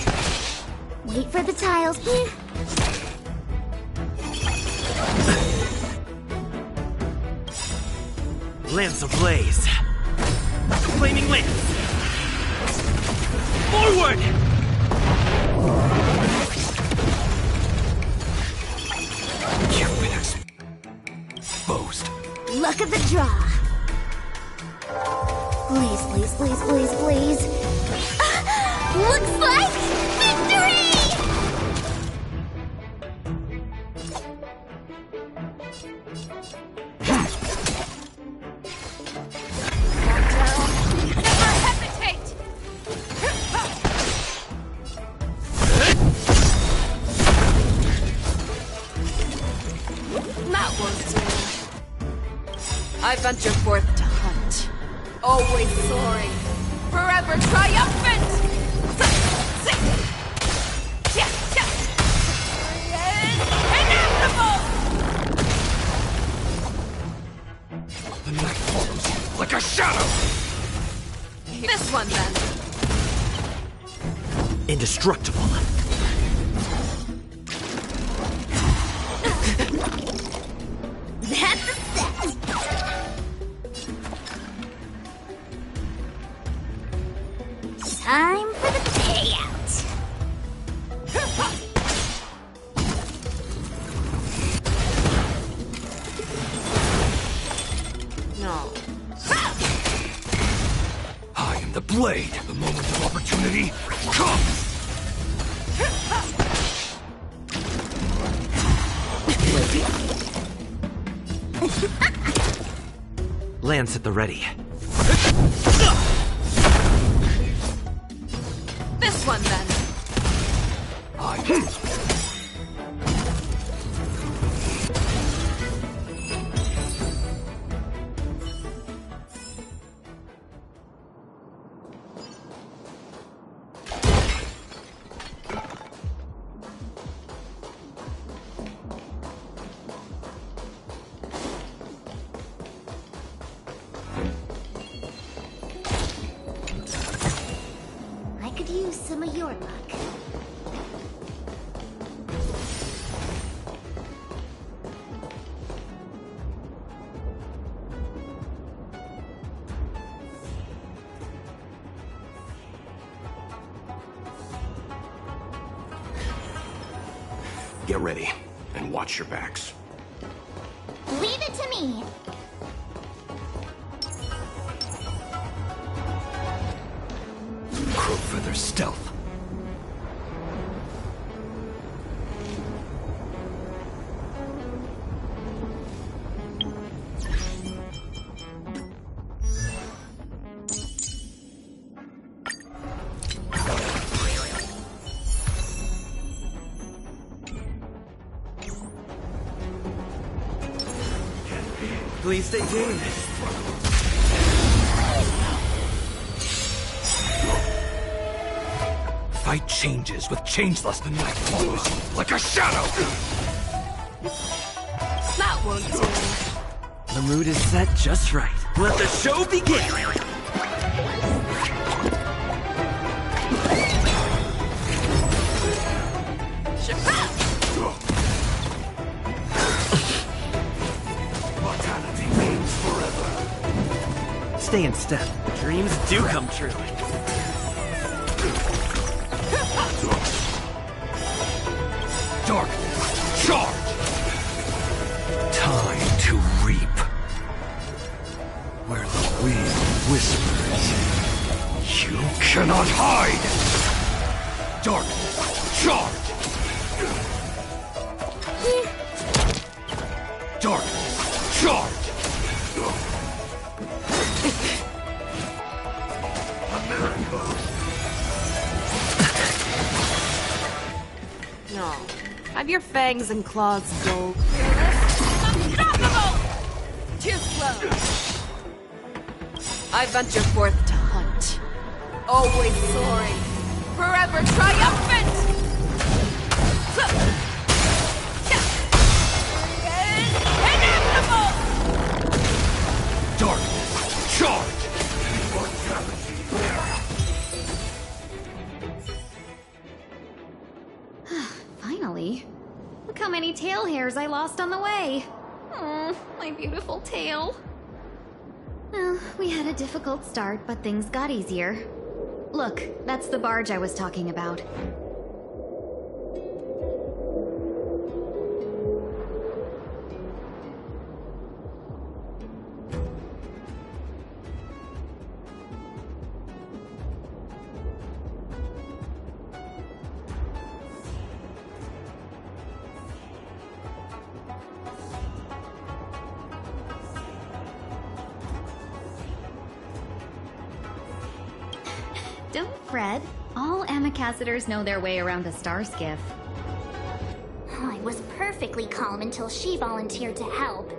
Wait for the tiles. Lance ablaze. Flaming lance. Forward! You've been exposed. Luck of the draw. Please, please, please, please, please. Looks like victory! Never hesitate! That won't do. I venture forth to hunt. Always soaring. Forever triumphant! Inevitable! The night follows you like a shadow! This one, then. Indestructible. That's a set. Time for the payout. No. I am the blade. The moment of opportunity comes! Lance at the ready. This one, then. I could use some of your luck. Get ready, and watch your backs. Leave it to me. Crowfeather stealth. Please stay tuned. Fight changes with changeless. The night follows you like a shadow! That won't do. The mood is set just right. Let the show begin! stay in step. Dreams do come true. Darkness, charge! Time to reap. Where the wind whispers, you cannot hide! Darkness, charge! Darkness, charge! No. Have your fangs and claws dull. Unstoppable! Too slow. I venture forth to hunt. Always soaring. Forever triumphant! Inevitable! Darkness, charge! Finally. Look how many tail hairs I lost on the way. My beautiful tail. Well, we had a difficult start, but things got easier. Look, that's the barge I was talking about. Don't fret. All Amicacetors know their way around a star skiff. I was perfectly calm until she volunteered to help.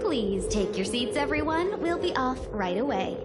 Please take your seats, everyone. We'll be off right away.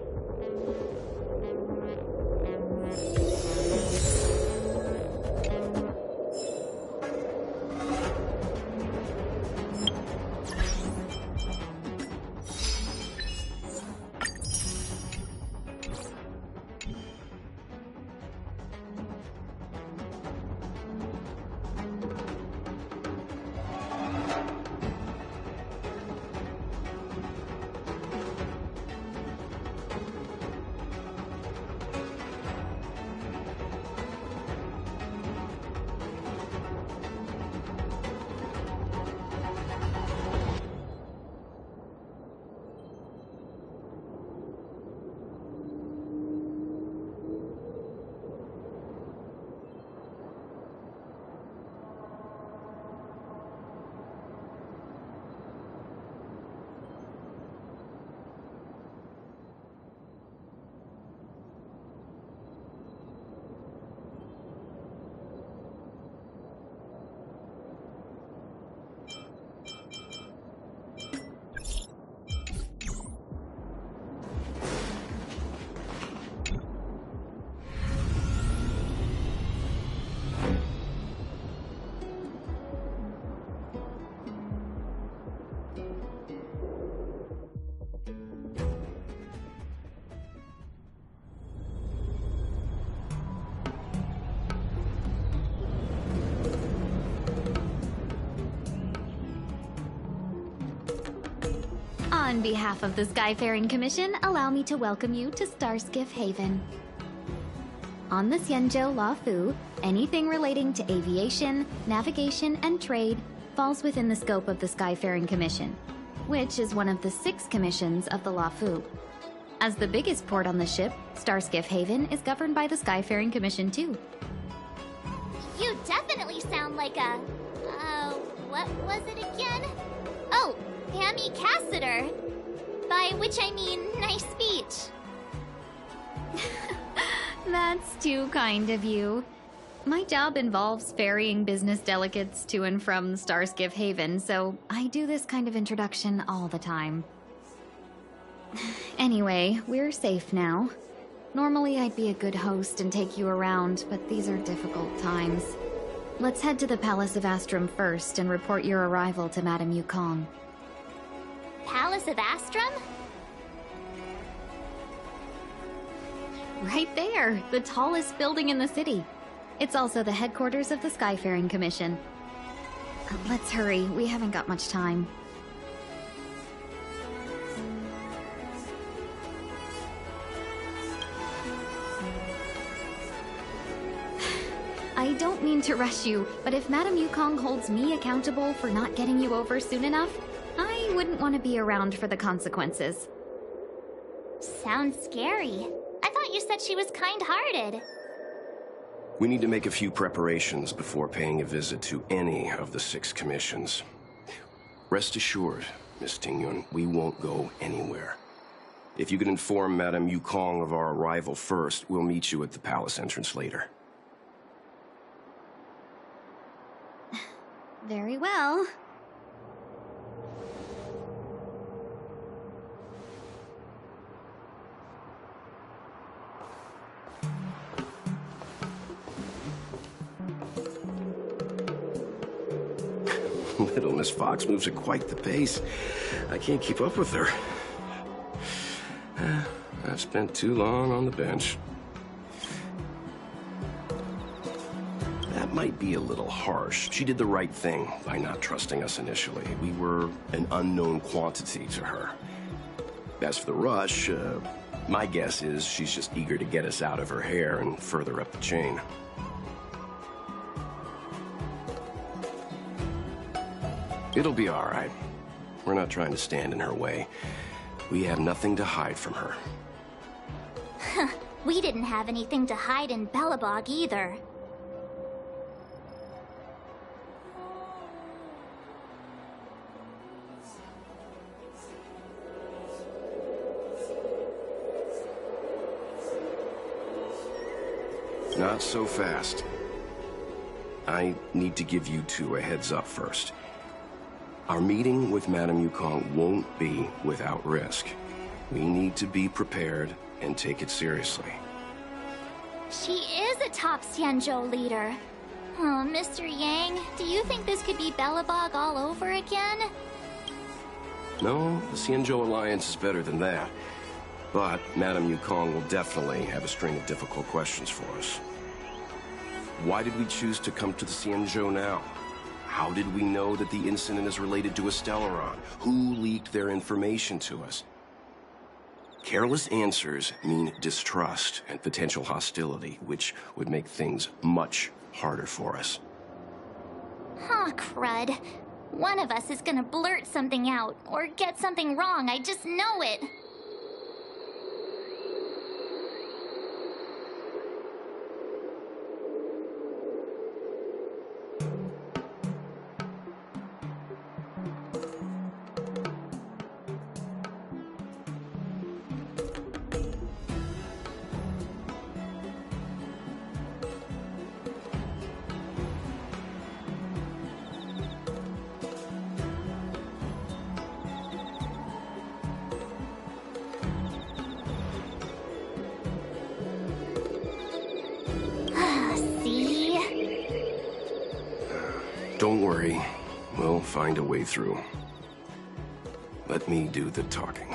On behalf of the Skyfaring Commission, allow me to welcome you to Starskiff Haven. On the Xianzhou Luofu, anything relating to aviation, navigation, and trade falls within the scope of the Skyfaring Commission, which is one of the 6 commissions of the Luofu. As the biggest port on the ship, Starskiff Haven is governed by the Skyfaring Commission too. You definitely sound like a... what was it again? Oh, Amicacetors. By which I mean, nice speech. That's too kind of you. My job involves ferrying business delegates to and from Starskiff Haven, so I do this kind of introduction all the time. Anyway, we're safe now. Normally I'd be a good host and take you around, but these are difficult times. Let's head to the Palace of Astrum first and report your arrival to Madame Yukong. Palace of Astrum? Right there, the tallest building in the city. It's also the headquarters of the Skyfaring Commission. Let's hurry, we haven't got much time. I don't mean to rush you, but if Madame Yukong holds me accountable for not getting you over soon enough, I wouldn't want to be around for the consequences. Sounds scary. I thought you said she was kind-hearted. We need to make a few preparations before paying a visit to any of the 6 commissions. Rest assured, Miss Tingyun, we won't go anywhere. If you can inform Madame Yukong of our arrival first, we'll meet you at the palace entrance later. Very well. Little Miss Fox moves at quite the pace. I can't keep up with her. I've spent too long on the bench. That might be a little harsh. She did the right thing by not trusting us initially. We were an unknown quantity to her. As for the rush, my guess is she's just eager to get us out of her hair and further up the chain. It'll be all right. We're not trying to stand in her way. We have nothing to hide from her. We didn't have anything to hide in Belobog either. Not so fast. I need to give you 2 a heads up first. Our meeting with Madame Yukong won't be without risk. We need to be prepared and take it seriously. She is a top Xianzhou leader. Oh, Mr. Yang, do you think this could be Belobog all over again? No, the Xianzhou Alliance is better than that. But Madame Yukong will definitely have a string of difficult questions for us. Why did we choose to come to the Xianzhou now? How did we know that the incident is related to a Stellaron? Who leaked their information to us? Careless answers mean distrust and potential hostility, which would make things much harder for us. Huh, crud. One of us is gonna blurt something out, or get something wrong, I just know it. Don't worry, we'll find a way through. Let me do the talking.